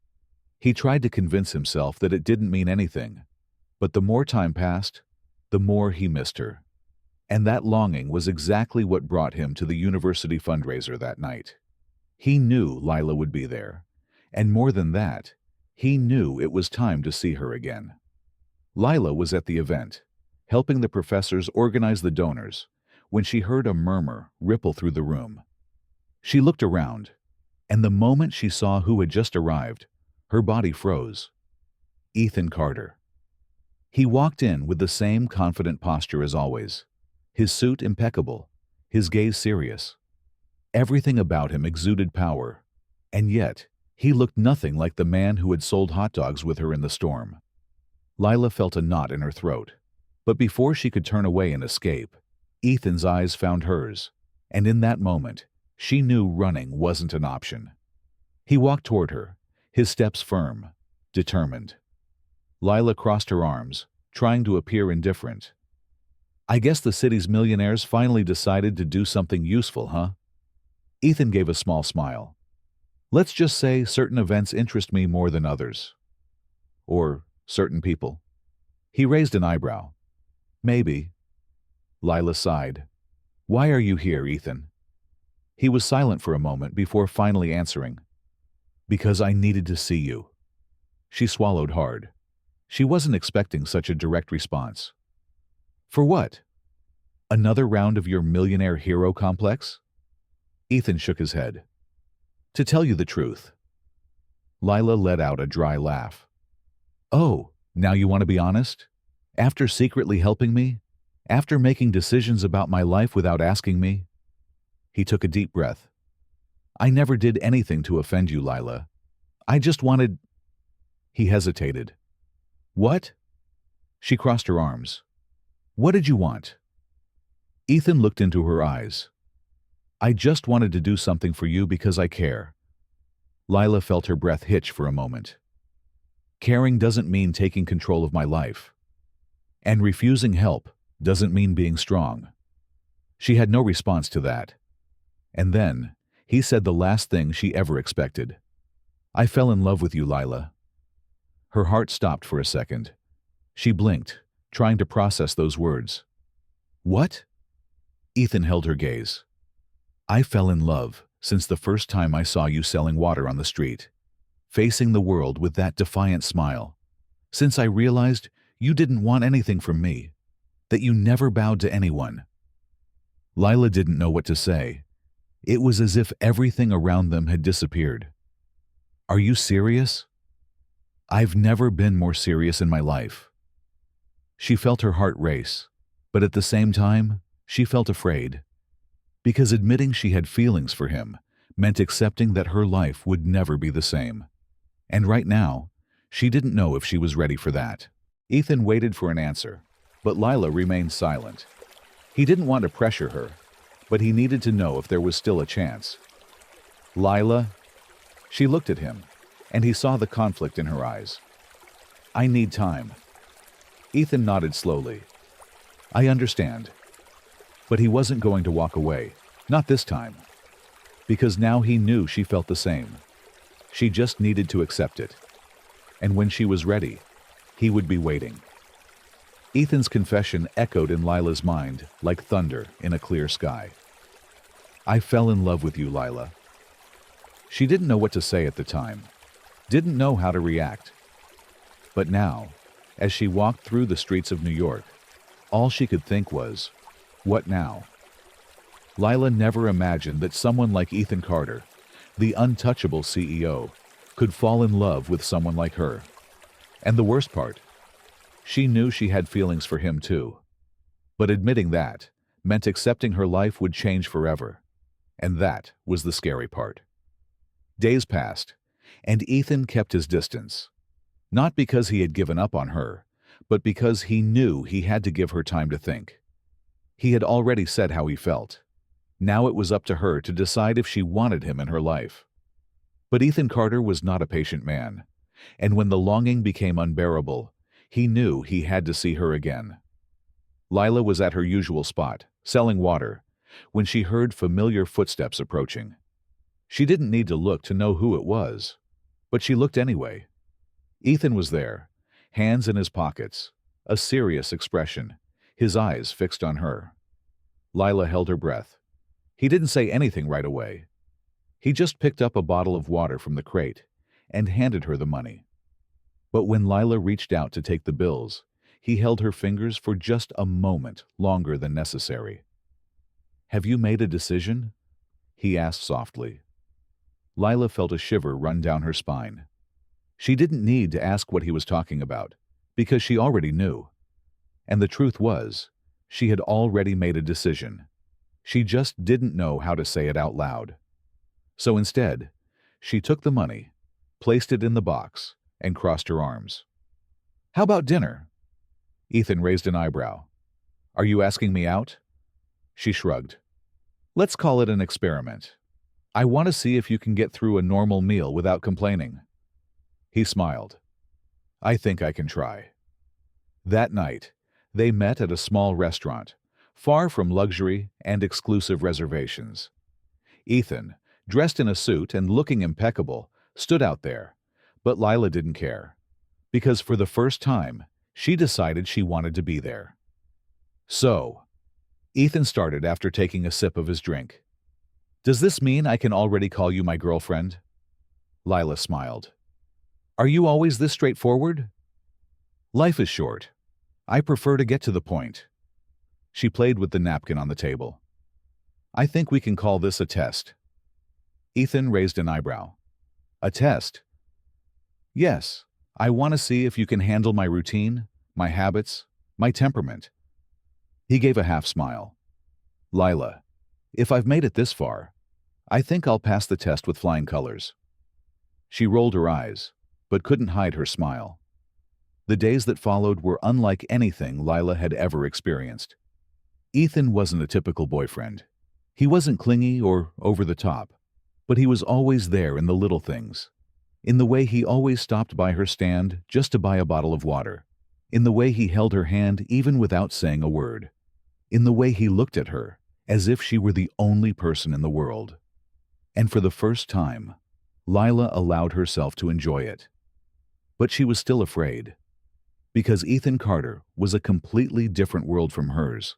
He tried to convince himself that it didn't mean anything, but the more time passed, the more he missed her. And that longing was exactly what brought him to the university fundraiser that night. He knew Lila would be there, and more than that, he knew it was time to see her again. Lila was at the event, helping the professors organize the donors, when she heard a murmur ripple through the room. She looked around, and the moment she saw who had just arrived, her body froze. Ethan Carter. He walked in with the same confident posture as always, his suit impeccable, his gaze serious. Everything about him exuded power, and yet he looked nothing like the man who had sold hot dogs with her in the storm. Lila felt a knot in her throat, but before she could turn away and escape, Ethan's eyes found hers, and in that moment, she knew running wasn't an option. He walked toward her, his steps firm, determined. Lila crossed her arms, trying to appear indifferent. "I guess the city's millionaires finally decided to do something useful, huh?" Ethan gave a small smile. "Let's just say certain events interest me more than others. Or certain people." He raised an eyebrow. "Maybe." Lila sighed. "Why are you here, Ethan?" He was silent for a moment before finally answering. "Because I needed to see you." She swallowed hard. She wasn't expecting such a direct response. "For what? Another round of your millionaire hero complex?" Ethan shook his head. "To tell you the truth." Lila let out a dry laugh. "Oh, now you want to be honest? After secretly helping me? After making decisions about my life without asking me?" He took a deep breath. "I never did anything to offend you, Lila. I just wanted—" He hesitated. "What?" She crossed her arms. "What did you want?" Ethan looked into her eyes. "I just wanted to do something for you because I care." Lila felt her breath hitch for a moment. "Caring doesn't mean taking control of my life. And refusing help doesn't mean being strong." She had no response to that. And then, he said the last thing she ever expected. "I fell in love with you, Lila." Her heart stopped for a second. She blinked, trying to process those words. "What?" Ethan held her gaze. "I fell in love since the first time I saw you selling water on the street, facing the world with that defiant smile. Since I realized you didn't want anything from me, that you never bowed to anyone." Lila didn't know what to say. It was as if everything around them had disappeared. "Are you serious?" "I've never been more serious in my life." She felt her heart race, but at the same time, she felt afraid. Because admitting she had feelings for him meant accepting that her life would never be the same. And right now, she didn't know if she was ready for that. Ethan waited for an answer, but Lila remained silent. He didn't want to pressure her, but he needed to know if there was still a chance. "Lila?" She looked at him, and he saw the conflict in her eyes. "I need time." Ethan nodded slowly. "I understand." But he wasn't going to walk away, not this time. Because now he knew she felt the same. She just needed to accept it. And when she was ready, he would be waiting. Ethan's confession echoed in Lila's mind like thunder in a clear sky. "I fell in love with you, Lila." She didn't know what to say at the time, didn't know how to react. But now, as she walked through the streets of New York, all she could think was, what now? Lila never imagined that someone like Ethan Carter, the untouchable CEO, could fall in love with someone like her. And the worst part, she knew she had feelings for him too. But admitting that meant accepting her life would change forever. And that was the scary part. Days passed, and Ethan kept his distance. Not because he had given up on her, but because he knew he had to give her time to think. He had already said how he felt. Now it was up to her to decide if she wanted him in her life. But Ethan Carter was not a patient man, and when the longing became unbearable, he knew he had to see her again. Lila was at her usual spot, selling water, when she heard familiar footsteps approaching. She didn't need to look to know who it was, but she looked anyway. Ethan was there, hands in his pockets, a serious expression, his eyes fixed on her. Lila held her breath. He didn't say anything right away. He just picked up a bottle of water from the crate and handed her the money. But when Lila reached out to take the bills, he held her fingers for just a moment longer than necessary. "Have you made a decision?" he asked softly. Lila felt a shiver run down her spine. She didn't need to ask what he was talking about, because she already knew. And the truth was, she had already made a decision. She just didn't know how to say it out loud. So instead, she took the money, placed it in the box, and crossed her arms. "How about dinner?" Ethan raised an eyebrow. "Are you asking me out?" She shrugged. "Let's call it an experiment. I want to see if you can get through a normal meal without complaining." He smiled. "I think I can try." That night, they met at a small restaurant, far from luxury and exclusive reservations. Ethan, dressed in a suit and looking impeccable, stood out there, but Lila didn't care, because for the first time, she decided she wanted to be there. "So," Ethan started after taking a sip of his drink, "does this mean I can already call you my girlfriend?" Lila smiled. "Are you always this straightforward?" "Life is short. I prefer to get to the point." She played with the napkin on the table. "I think we can call this a test." Ethan raised an eyebrow. "A test?" "Yes, I want to see if you can handle my routine, my habits, my temperament." He gave a half smile. "Lila, if I've made it this far, I think I'll pass the test with flying colors." She rolled her eyes, but couldn't hide her smile. The days that followed were unlike anything Lila had ever experienced. Ethan wasn't a typical boyfriend. He wasn't clingy or over the top, but he was always there in the little things. In the way he always stopped by her stand just to buy a bottle of water. In the way he held her hand even without saying a word. In the way he looked at her, as if she were the only person in the world. And for the first time, Lila allowed herself to enjoy it. But she was still afraid. Because Ethan Carter was a completely different world from hers.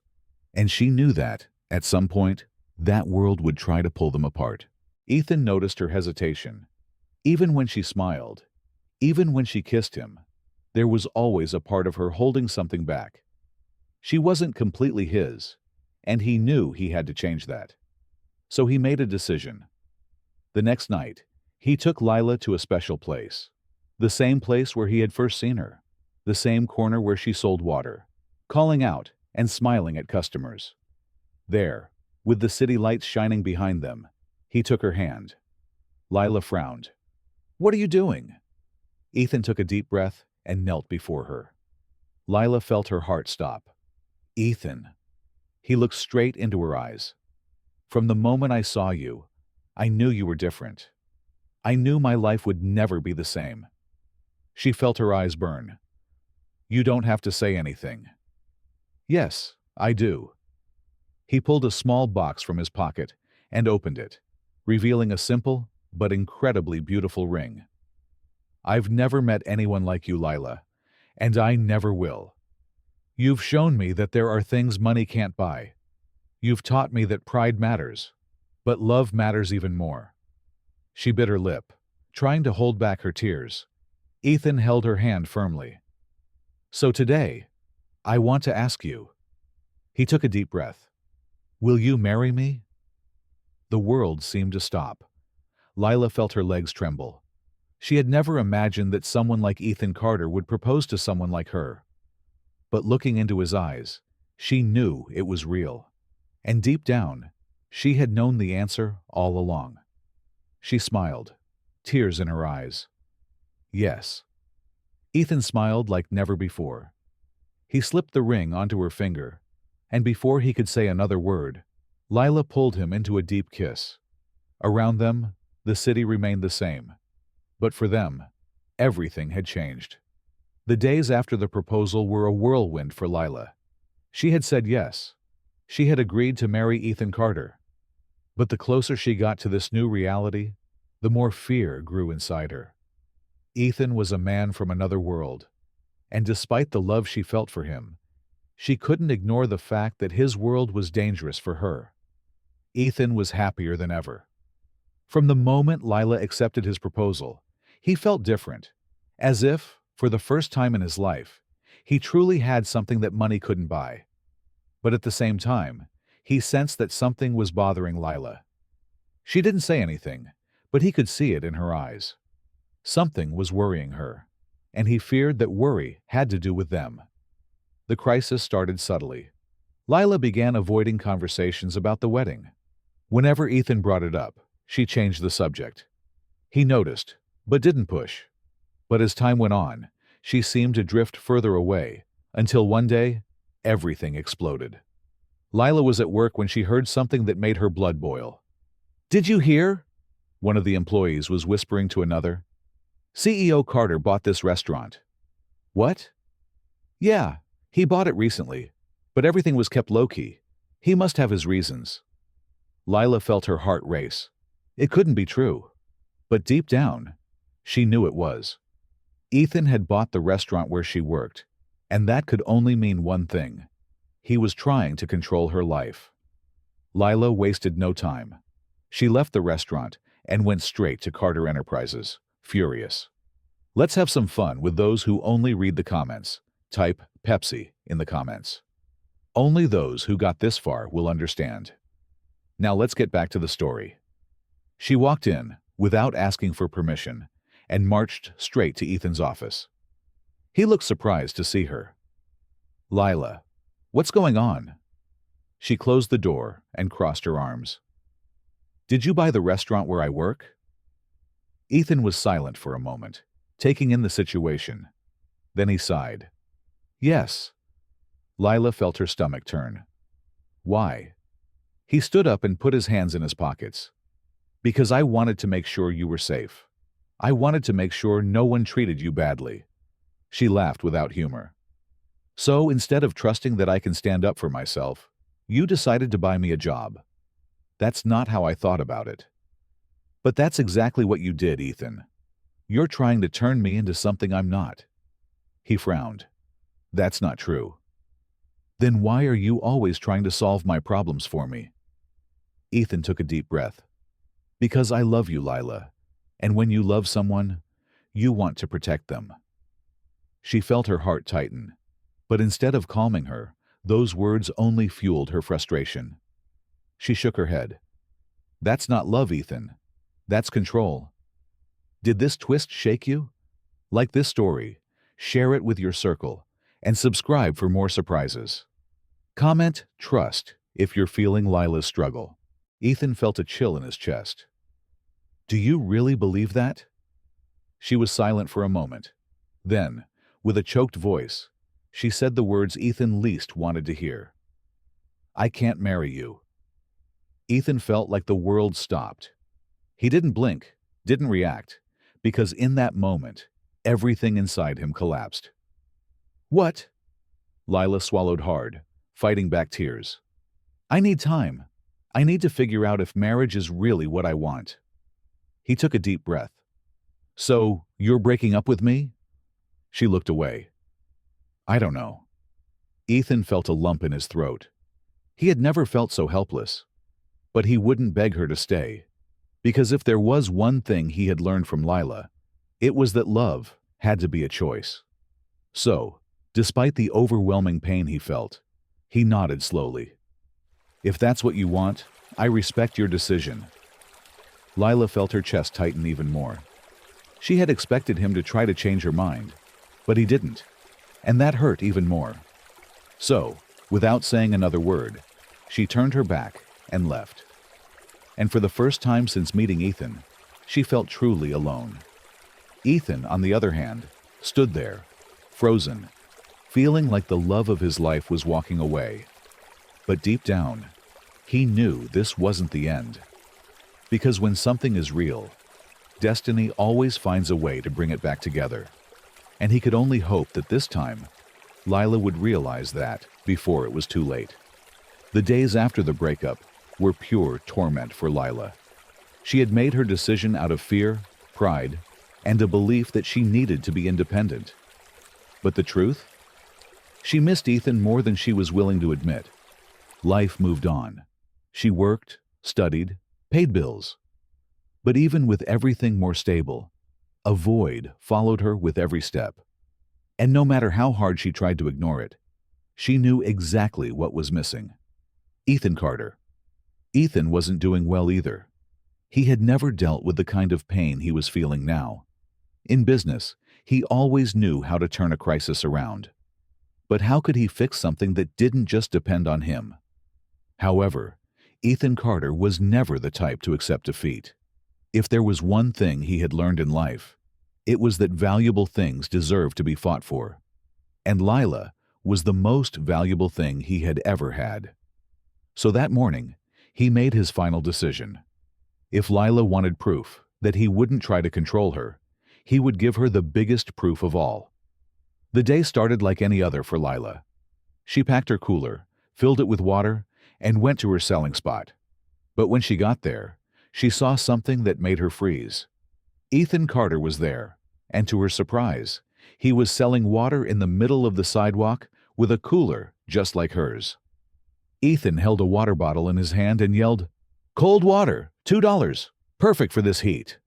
And she knew that, at some point, that world would try to pull them apart. Ethan noticed her hesitation. Even when she smiled, even when she kissed him, there was always a part of her holding something back. She wasn't completely his, and he knew he had to change that. So he made a decision. The next night, he took Lila to a special place. The same place where he had first seen her. The same corner where she sold water, calling out and smiling at customers. There, with the city lights shining behind them, he took her hand. Lila frowned. "What are you doing?" Ethan took a deep breath and knelt before her. Lila felt her heart stop. "Ethan." He looked straight into her eyes. "From the moment I saw you, I knew you were different. I knew my life would never be the same." She felt her eyes burn. "You don't have to say anything." "Yes, I do." He pulled a small box from his pocket and opened it, revealing a simple but incredibly beautiful ring. "I've never met anyone like you, Lila, and I never will. You've shown me that there are things money can't buy. You've taught me that pride matters, but love matters even more." She bit her lip, trying to hold back her tears. Ethan held her hand firmly. "So today, I want to ask you." He took a deep breath. "Will you marry me?" The world seemed to stop. Lila felt her legs tremble. She had never imagined that someone like Ethan Carter would propose to someone like her. But looking into his eyes, she knew it was real. And deep down, she had known the answer all along. She smiled, tears in her eyes. "Yes." Ethan smiled like never before. He slipped the ring onto her finger, and before he could say another word, Lila pulled him into a deep kiss. Around them, the city remained the same. But for them, everything had changed. The days after the proposal were a whirlwind for Lila. She had said yes. She had agreed to marry Ethan Carter. But the closer she got to this new reality, the more fear grew inside her. Ethan was a man from another world, and despite the love she felt for him, she couldn't ignore the fact that his world was dangerous for her. Ethan was happier than ever. From the moment Lila accepted his proposal, he felt different, as if, for the first time in his life, he truly had something that money couldn't buy. But at the same time, he sensed that something was bothering Lila. She didn't say anything, but he could see it in her eyes. Something was worrying her, and he feared that worry had to do with them. The crisis started subtly. Lila began avoiding conversations about the wedding. Whenever Ethan brought it up, she changed the subject. He noticed, but didn't push. But as time went on, she seemed to drift further away, until one day, everything exploded. Lila was at work when she heard something that made her blood boil. "Did you hear?" One of the employees was whispering to another. "CEO Carter bought this restaurant." "What?" "Yeah, he bought it recently, but everything was kept low-key. He must have his reasons." Lila felt her heart race. It couldn't be true. But deep down, she knew it was. Ethan had bought the restaurant where she worked, and that could only mean one thing. He was trying to control her life. Lila wasted no time. She left the restaurant and went straight to Carter Enterprises, furious. Let's have some fun with those who only read the comments. Type Pepsi in the comments. Only those who got this far will understand. Now let's get back to the story. She walked in, without asking for permission, and marched straight to Ethan's office. He looked surprised to see her. "Lila, what's going on?" She closed the door and crossed her arms. "Did you buy the restaurant where I work?" Ethan was silent for a moment, taking in the situation. Then he sighed. "Yes." Lila felt her stomach turn. "Why?" He stood up and put his hands in his pockets. "Because I wanted to make sure you were safe. I wanted to make sure no one treated you badly." She laughed without humor. "So instead of trusting that I can stand up for myself, you decided to buy me a job. That's not how I thought about it." "But that's exactly what you did, Ethan. You're trying to turn me into something I'm not." He frowned. "That's not true." "Then why are you always trying to solve my problems for me?" Ethan took a deep breath. "Because I love you, Lila. And when you love someone, you want to protect them." She felt her heart tighten. But instead of calming her, those words only fueled her frustration. She shook her head. "That's not love, Ethan. That's control." Did this twist shake you? Like this story, share it with your circle, and subscribe for more surprises. Comment "Trust" if you're feeling Lila's struggle. Ethan felt a chill in his chest. "Do you really believe that?" She was silent for a moment. Then, with a choked voice, she said the words Ethan least wanted to hear. "I can't marry you." Ethan felt like the world stopped. He didn't blink, didn't react, because in that moment, everything inside him collapsed. "What?" Lila swallowed hard, fighting back tears. "I need time. I need to figure out if marriage is really what I want." He took a deep breath. "So, you're breaking up with me?" She looked away. "I don't know." Ethan felt a lump in his throat. He had never felt so helpless. But he wouldn't beg her to stay. Because if there was one thing he had learned from Lila, it was that love had to be a choice. So, despite the overwhelming pain he felt, he nodded slowly. "If that's what you want, I respect your decision." Lila felt her chest tighten even more. She had expected him to try to change her mind, but he didn't, and that hurt even more. So, without saying another word, she turned her back and left. And for the first time since meeting Ethan, she felt truly alone. Ethan, on the other hand, stood there, frozen, feeling like the love of his life was walking away. But deep down, he knew this wasn't the end. Because when something is real, destiny always finds a way to bring it back together. And he could only hope that this time, Lila would realize that before it was too late. The days after the breakup were pure torment for Lila. She had made her decision out of fear, pride, and a belief that she needed to be independent. But the truth? She missed Ethan more than she was willing to admit. Life moved on. She worked, studied, paid bills. But even with everything more stable, a void followed her with every step. And no matter how hard she tried to ignore it, she knew exactly what was missing. Ethan Carter. Ethan wasn't doing well either. He had never dealt with the kind of pain he was feeling now. In business, he always knew how to turn a crisis around. But how could he fix something that didn't just depend on him? However, Ethan Carter was never the type to accept defeat. If there was one thing he had learned in life, it was that valuable things deserved to be fought for. And Lila was the most valuable thing he had ever had. So that morning, he made his final decision. If Lila wanted proof that he wouldn't try to control her, he would give her the biggest proof of all. The day started like any other for Lila. She packed her cooler, filled it with water, and went to her selling spot. But when she got there, she saw something that made her freeze. Ethan Carter was there, and to her surprise, he was selling water in the middle of the sidewalk with a cooler just like hers. Ethan held a water bottle in his hand and yelled, "Cold water, $2, perfect for this heat."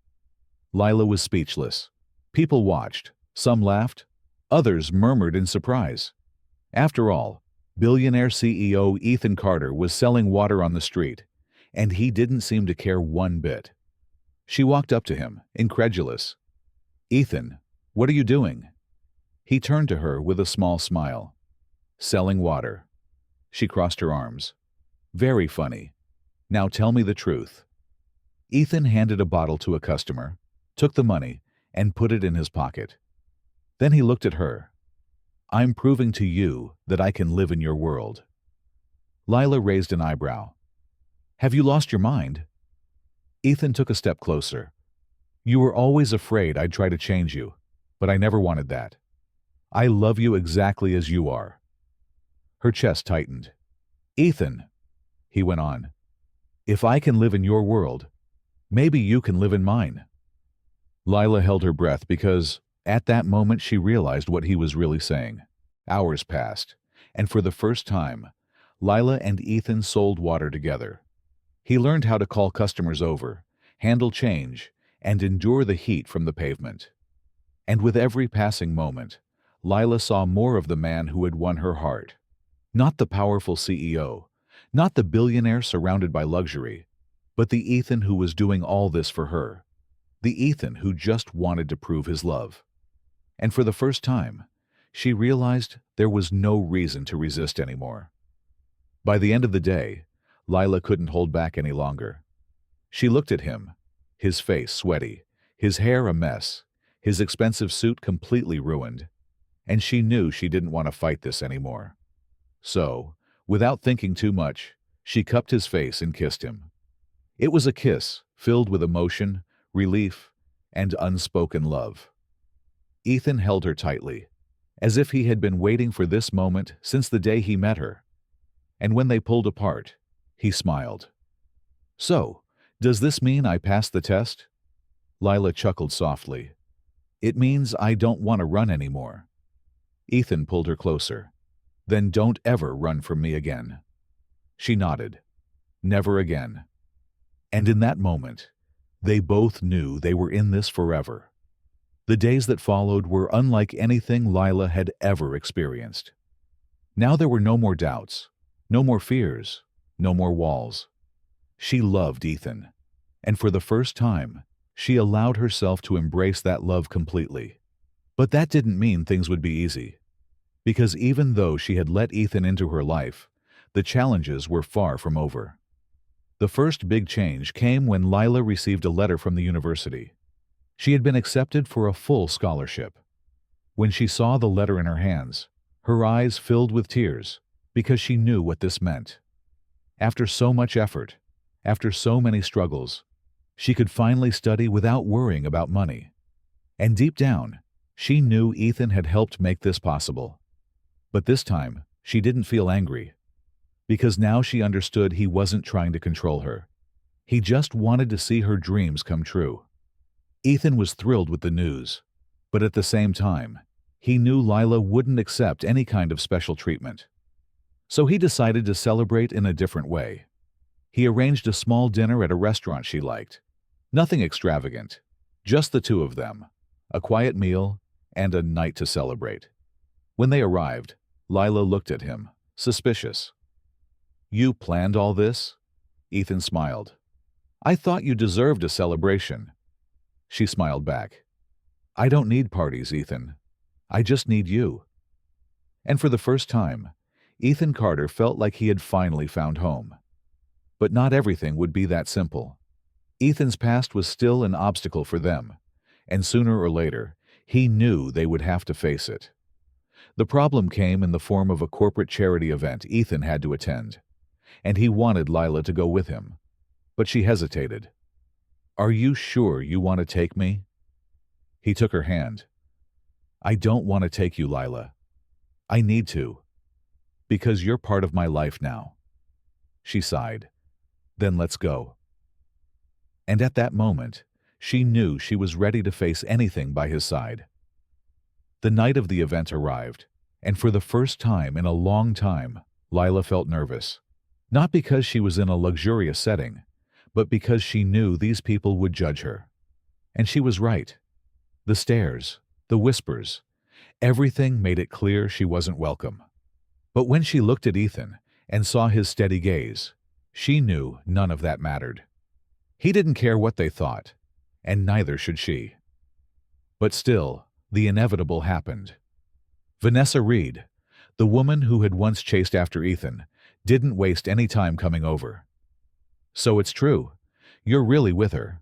Lila was speechless. People watched, some laughed, others murmured in surprise. After all, billionaire CEO Ethan Carter was selling water on the street, and he didn't seem to care one bit. She walked up to him, incredulous. "Ethan, what are you doing?" He turned to her with a small smile. "Selling water." She crossed her arms. "Very funny. Now tell me the truth." Ethan handed a bottle to a customer, took the money, and put it in his pocket. Then he looked at her. "I'm proving to you that I can live in your world." Lila raised an eyebrow. "Have you lost your mind?" Ethan took a step closer. "You were always afraid I'd try to change you, but I never wanted that. I love you exactly as you are." Her chest tightened. "Ethan," he went on, "if I can live in your world, maybe you can live in mine." Lila held her breath because, at that moment, she realized what he was really saying. Hours passed, and for the first time, Lila and Ethan sold water together. He learned how to call customers over, handle change, and endure the heat from the pavement. And with every passing moment, Lila saw more of the man who had won her heart. Not the powerful CEO, not the billionaire surrounded by luxury, but the Ethan who was doing all this for her. The Ethan who just wanted to prove his love. And for the first time, she realized there was no reason to resist anymore. By the end of the day, Lila couldn't hold back any longer. She looked at him, his face sweaty, his hair a mess, his expensive suit completely ruined, and she knew she didn't want to fight this anymore. So, without thinking too much, she cupped his face and kissed him. It was a kiss filled with emotion, relief, and unspoken love. Ethan held her tightly, as if he had been waiting for this moment since the day he met her. And when they pulled apart, he smiled. "So, does this mean I passed the test?" Lila chuckled softly. "It means I don't want to run anymore." Ethan pulled her closer. "Then don't ever run from me again." She nodded. Never again. And in that moment, they both knew they were in this forever. The days that followed were unlike anything Lila had ever experienced. Now there were no more doubts, no more fears, no more walls. She loved Ethan, and for the first time, she allowed herself to embrace that love completely. But that didn't mean things would be easy. Because even though she had let Ethan into her life, the challenges were far from over. The first big change came when Lila received a letter from the university. She had been accepted for a full scholarship. When she saw the letter in her hands, her eyes filled with tears because she knew what this meant. After so much effort, after so many struggles, she could finally study without worrying about money. And deep down, she knew Ethan had helped make this possible. But this time, she didn't feel angry. Because now she understood he wasn't trying to control her. He just wanted to see her dreams come true. Ethan was thrilled with the news, but at the same time, he knew Lila wouldn't accept any kind of special treatment. So he decided to celebrate in a different way. He arranged a small dinner at a restaurant she liked. Nothing extravagant, just the two of them, a quiet meal and a night to celebrate. When they arrived, Lila looked at him, suspicious. "You planned all this?" Ethan smiled. "I thought you deserved a celebration." She smiled back. "I don't need parties, Ethan. I just need you." And for the first time, Ethan Carter felt like he had finally found home. But not everything would be that simple. Ethan's past was still an obstacle for them, and sooner or later, he knew they would have to face it. The problem came in the form of a corporate charity event Ethan had to attend, and he wanted Lila to go with him. But she hesitated. "Are you sure you want to take me?" He took her hand. "I don't want to take you, Lila. I need to. Because you're part of my life now." She sighed. "Then let's go." And at that moment, she knew she was ready to face anything by his side. The night of the event arrived, and for the first time in a long time, Lila felt nervous. Not because she was in a luxurious setting, but because she knew these people would judge her. And she was right. The stares, the whispers, everything made it clear she wasn't welcome. But when she looked at Ethan and saw his steady gaze, she knew none of that mattered. He didn't care what they thought, and neither should she. But still, the inevitable happened. Vanessa Reed, the woman who had once chased after Ethan, didn't waste any time coming over. "So it's true. You're really with her."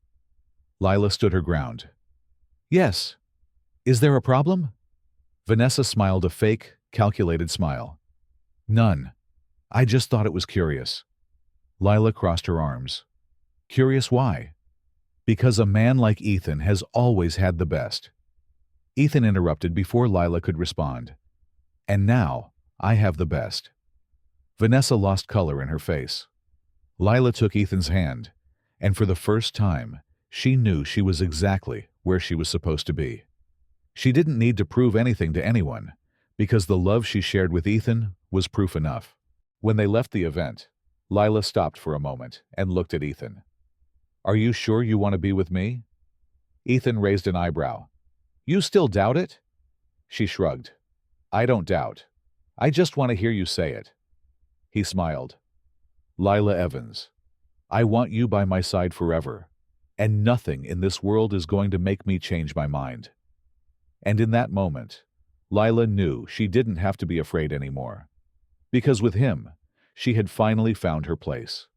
Lila stood her ground. "Yes. Is there a problem?" Vanessa smiled a fake, calculated smile. "None. I just thought it was curious." Lila crossed her arms. "Curious why?" "Because a man like Ethan has always had the best." Ethan interrupted before Lila could respond. "And now, I have the best." Vanessa lost color in her face. Lila took Ethan's hand, and for the first time, she knew she was exactly where she was supposed to be. She didn't need to prove anything to anyone, because the love she shared with Ethan was proof enough. When they left the event, Lila stopped for a moment and looked at Ethan. "Are you sure you want to be with me?" Ethan raised an eyebrow. "You still doubt it?" She shrugged. "I don't doubt. I just want to hear you say it." He smiled. "Lila Evans, I want you by my side forever, and nothing in this world is going to make me change my mind." And in that moment, Lila knew she didn't have to be afraid anymore. Because with him, she had finally found her place.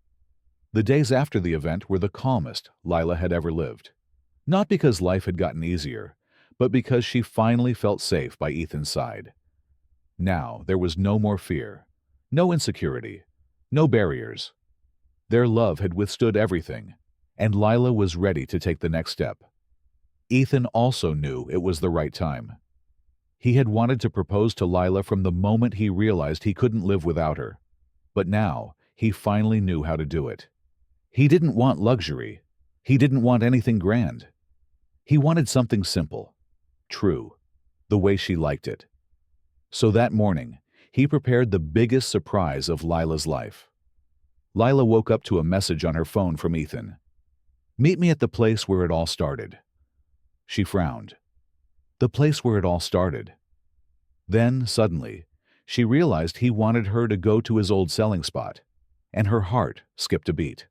The days after the event were the calmest Lila had ever lived. Not because life had gotten easier, but because she finally felt safe by Ethan's side. Now there was no more fear, no insecurity, no barriers. Their love had withstood everything, and Lila was ready to take the next step. Ethan also knew it was the right time. He had wanted to propose to Lila from the moment he realized he couldn't live without her. But now, he finally knew how to do it. He didn't want luxury. He didn't want anything grand. He wanted something simple, true, the way she liked it. So that morning, he prepared the biggest surprise of Lila's life. Lila woke up to a message on her phone from Ethan. "Meet me at the place where it all started." She frowned. The place where it all started. Then, suddenly, she realized he wanted her to go to his old selling spot, and her heart skipped a beat.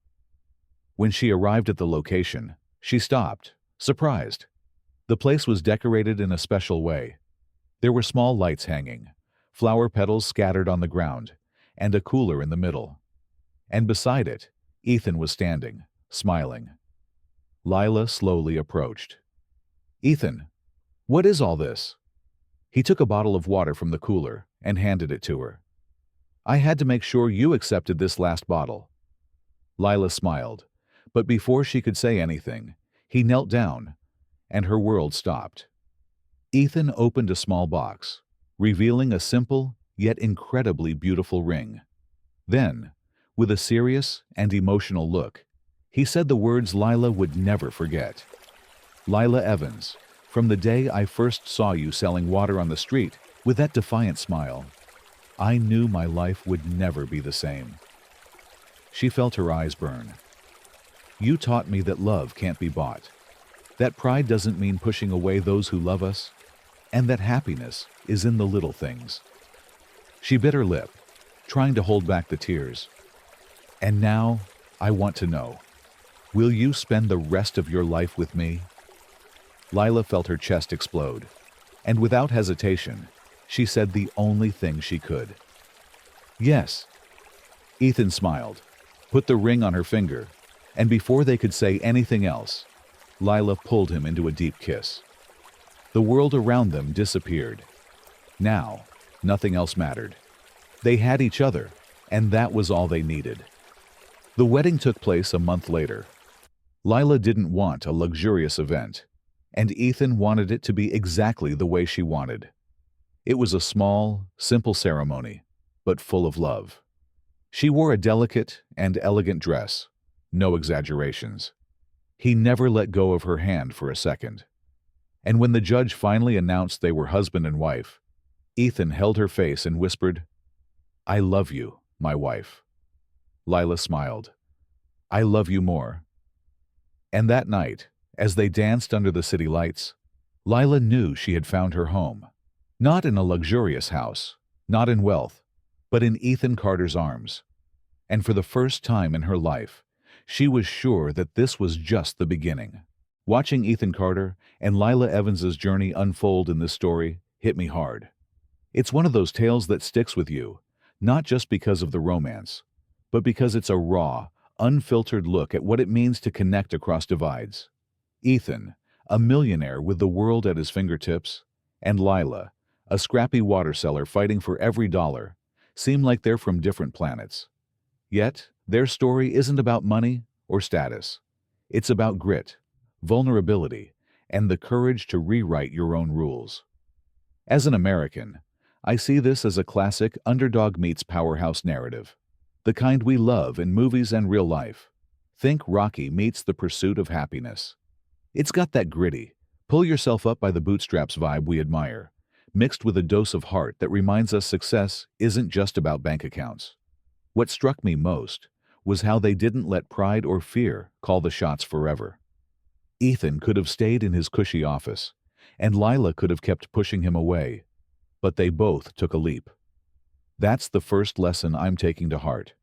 When she arrived at the location, she stopped, surprised. The place was decorated in a special way. There were small lights hanging, flower petals scattered on the ground, and a cooler in the middle. And beside it, Ethan was standing, smiling. Lila slowly approached. "Ethan, what is all this?" He took a bottle of water from the cooler and handed it to her. "I had to make sure you accepted this last bottle." Lila smiled, but before she could say anything, he knelt down, and her world stopped. Ethan opened a small box, revealing a simple yet incredibly beautiful ring. Then, with a serious and emotional look, he said the words Lila would never forget. Lila Evans, from the day I first saw you selling water on the street with that defiant smile, I knew my life would never be the same. She felt her eyes burn. You taught me that love can't be bought, that pride doesn't mean pushing away those who love us, and that happiness is in the little things. She bit her lip, trying to hold back the tears. And now, I want to know, will you spend the rest of your life with me? Lila felt her chest explode, and without hesitation, she said the only thing she could. Yes. Ethan smiled, put the ring on her finger, and before they could say anything else, Lila pulled him into a deep kiss. The world around them disappeared. Now, nothing else mattered. They had each other, and that was all they needed. The wedding took place a month later. Lila didn't want a luxurious event, and Ethan wanted it to be exactly the way she wanted. It was a small, simple ceremony, but full of love. She wore a delicate and elegant dress, no exaggerations. He never let go of her hand for a second. And when the judge finally announced they were husband and wife, Ethan held her face and whispered, "I love you, my wife." Lila smiled. "I love you more." And that night, as they danced under the city lights, Lila knew she had found her home. Not in a luxurious house, not in wealth, but in Ethan Carter's arms. And for the first time in her life, she was sure that this was just the beginning. Watching Ethan Carter and Lila Evans's journey unfold in this story hit me hard. It's one of those tales that sticks with you, not just because of the romance, but because it's a raw, unfiltered look at what it means to connect across divides. Ethan, a millionaire with the world at his fingertips, and Lila, a scrappy water seller fighting for every dollar, seem like they're from different planets. Yet, their story isn't about money or status. It's about grit, vulnerability, and the courage to rewrite your own rules. As an American, I see this as a classic underdog meets powerhouse narrative, the kind we love in movies and real life. Think Rocky meets The Pursuit of Happiness. It's got that gritty, pull yourself up by the bootstraps vibe we admire, mixed with a dose of heart that reminds us success isn't just about bank accounts. What struck me most was how they didn't let pride or fear call the shots forever. Ethan could have stayed in his cushy office, and Lila could have kept pushing him away, but they both took a leap. That's the first lesson I'm taking to heart.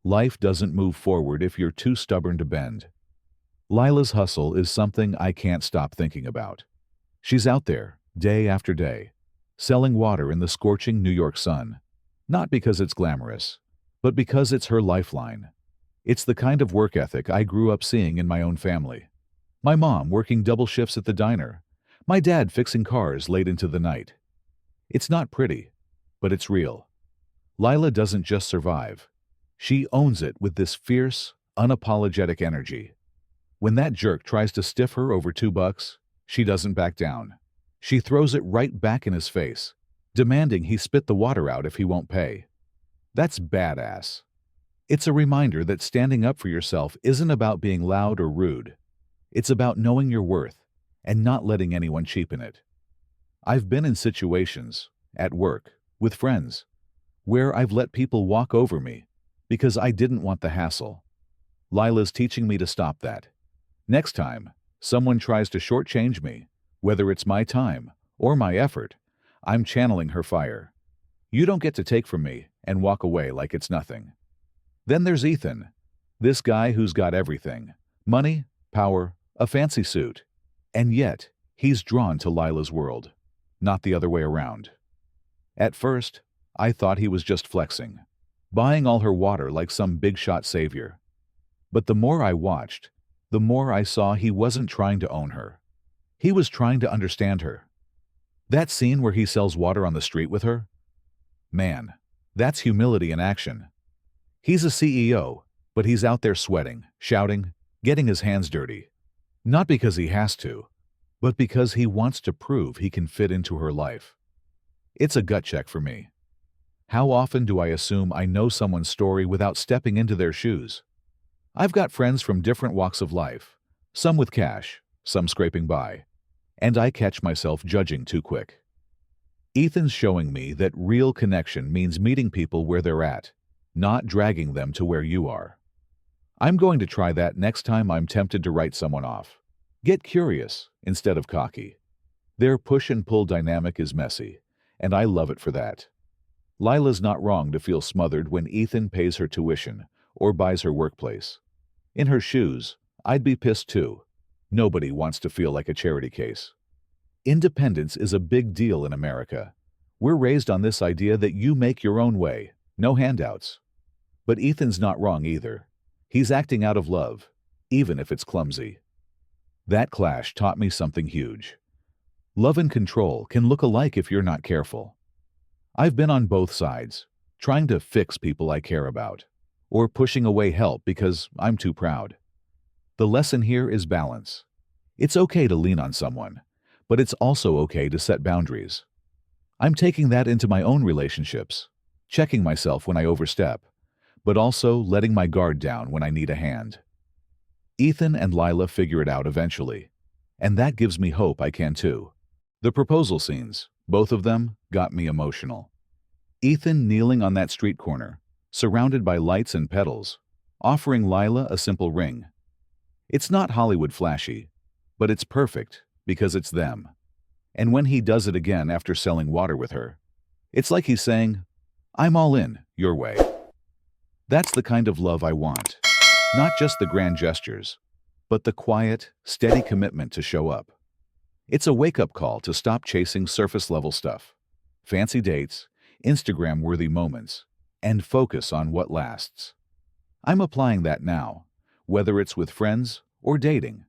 Life doesn't move forward if you're too stubborn to bend. Lila's hustle is something I can't stop thinking about. She's out there, day after day, selling water in the scorching New York sun, not because it's glamorous, but because it's her lifeline. It's the kind of work ethic I grew up seeing in my own family. My mom working double shifts at the diner, my dad fixing cars late into the night. It's not pretty, but it's real. Lila doesn't just survive. She owns it with this fierce, unapologetic energy. When that jerk tries to stiff her over $2, she doesn't back down. She throws it right back in his face, demanding he spit the water out if he won't pay. That's badass. It's a reminder that standing up for yourself isn't about being loud or rude. It's about knowing your worth and not letting anyone cheapen it. I've been in situations, at work, with friends, where I've let people walk over me because I didn't want the hassle. Lila's teaching me to stop that. Next time, someone tries to shortchange me, whether it's my time or my effort, I'm channeling her fire. You don't get to take from me and walk away like it's nothing. Then there's Ethan, this guy who's got everything: money, power, a fancy suit. And yet, he's drawn to Lila's world, not the other way around. At first, I thought he was just flexing, buying all her water like some big-shot savior. But the more I watched, the more I saw he wasn't trying to own her. He was trying to understand her. That scene where he sells water on the street with her? Man, that's humility in action. He's a CEO, but he's out there sweating, shouting, getting his hands dirty. Not because he has to, but because he wants to prove he can fit into her life. It's a gut check for me. How often do I assume I know someone's story without stepping into their shoes? I've got friends from different walks of life, some with cash, some scraping by, and I catch myself judging too quick. Ethan's showing me that real connection means meeting people where they're at, not dragging them to where you are. I'm going to try that next time I'm tempted to write someone off. Get curious instead of cocky. Their push and pull dynamic is messy, and I love it for that. Lila's not wrong to feel smothered when Ethan pays her tuition or buys her workplace. In her shoes, I'd be pissed too. Nobody wants to feel like a charity case. Independence is a big deal in America. We're raised on this idea that you make your own way, no handouts. But Ethan's not wrong either. He's acting out of love, even if it's clumsy. That clash taught me something huge. Love and control can look alike if you're not careful. I've been on both sides, trying to fix people I care about, or pushing away help because I'm too proud. The lesson here is balance. It's okay to lean on someone, but it's also okay to set boundaries. I'm taking that into my own relationships, checking myself when I overstep, but also letting my guard down when I need a hand. Ethan and Lila figure it out eventually, and that gives me hope I can too. The proposal scenes, both of them, got me emotional. Ethan kneeling on that street corner, surrounded by lights and petals, offering Lila a simple ring. It's not Hollywood flashy, but it's perfect because it's them. And when he does it again after selling water with her, it's like he's saying, "I'm all in, your way." That's the kind of love I want. Not just the grand gestures, but the quiet, steady commitment to show up. It's a wake-up call to stop chasing surface-level stuff, fancy dates, Instagram-worthy moments, and focus on what lasts. I'm applying that now, whether it's with friends or dating.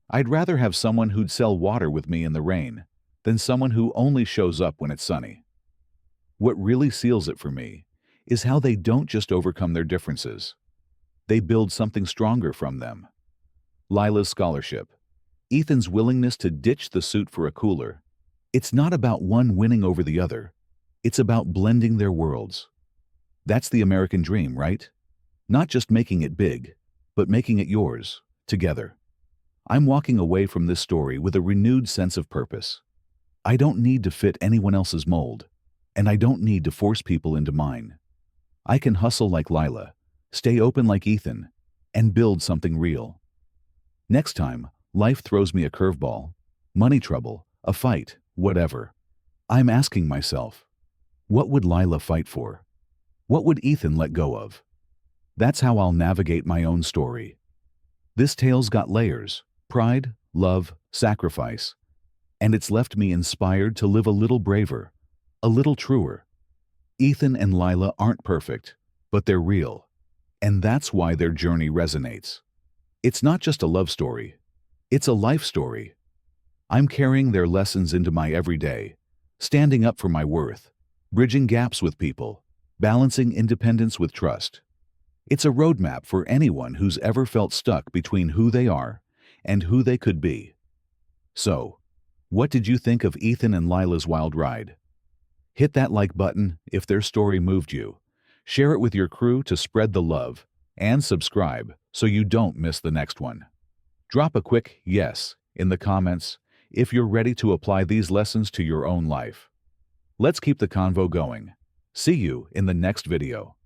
I'd rather have someone who'd sell water with me in the rain than someone who only shows up when it's sunny. What really seals it for me is how they don't just overcome their differences. They build something stronger from them. Lila's scholarship, Ethan's willingness to ditch the suit for a cooler. It's not about one winning over the other. It's about blending their worlds. That's the American dream, right? Not just making it big, but making it yours, together. I'm walking away from this story with a renewed sense of purpose. I don't need to fit anyone else's mold, and I don't need to force people into mine. I can hustle like Lila, stay open like Ethan, and build something real. Next time, life throws me a curveball, money trouble, a fight, whatever. I'm asking myself, what would Lila fight for? What would Ethan let go of? That's how I'll navigate my own story. This tale's got layers, pride, love, sacrifice, and it's left me inspired to live a little braver, a little truer. Ethan and Lila aren't perfect, but they're real, and that's why their journey resonates. It's not just a love story, it's a life story. I'm carrying their lessons into my everyday, standing up for my worth, bridging gaps with people, balancing independence with trust. It's a roadmap for anyone who's ever felt stuck between who they are and who they could be. So, what did you think of Ethan and Lila's wild ride? Hit that like button if their story moved you. Share it with your crew to spread the love, and subscribe so you don't miss the next one. Drop a quick yes in the comments if you're ready to apply these lessons to your own life. Let's keep the convo going. See you in the next video.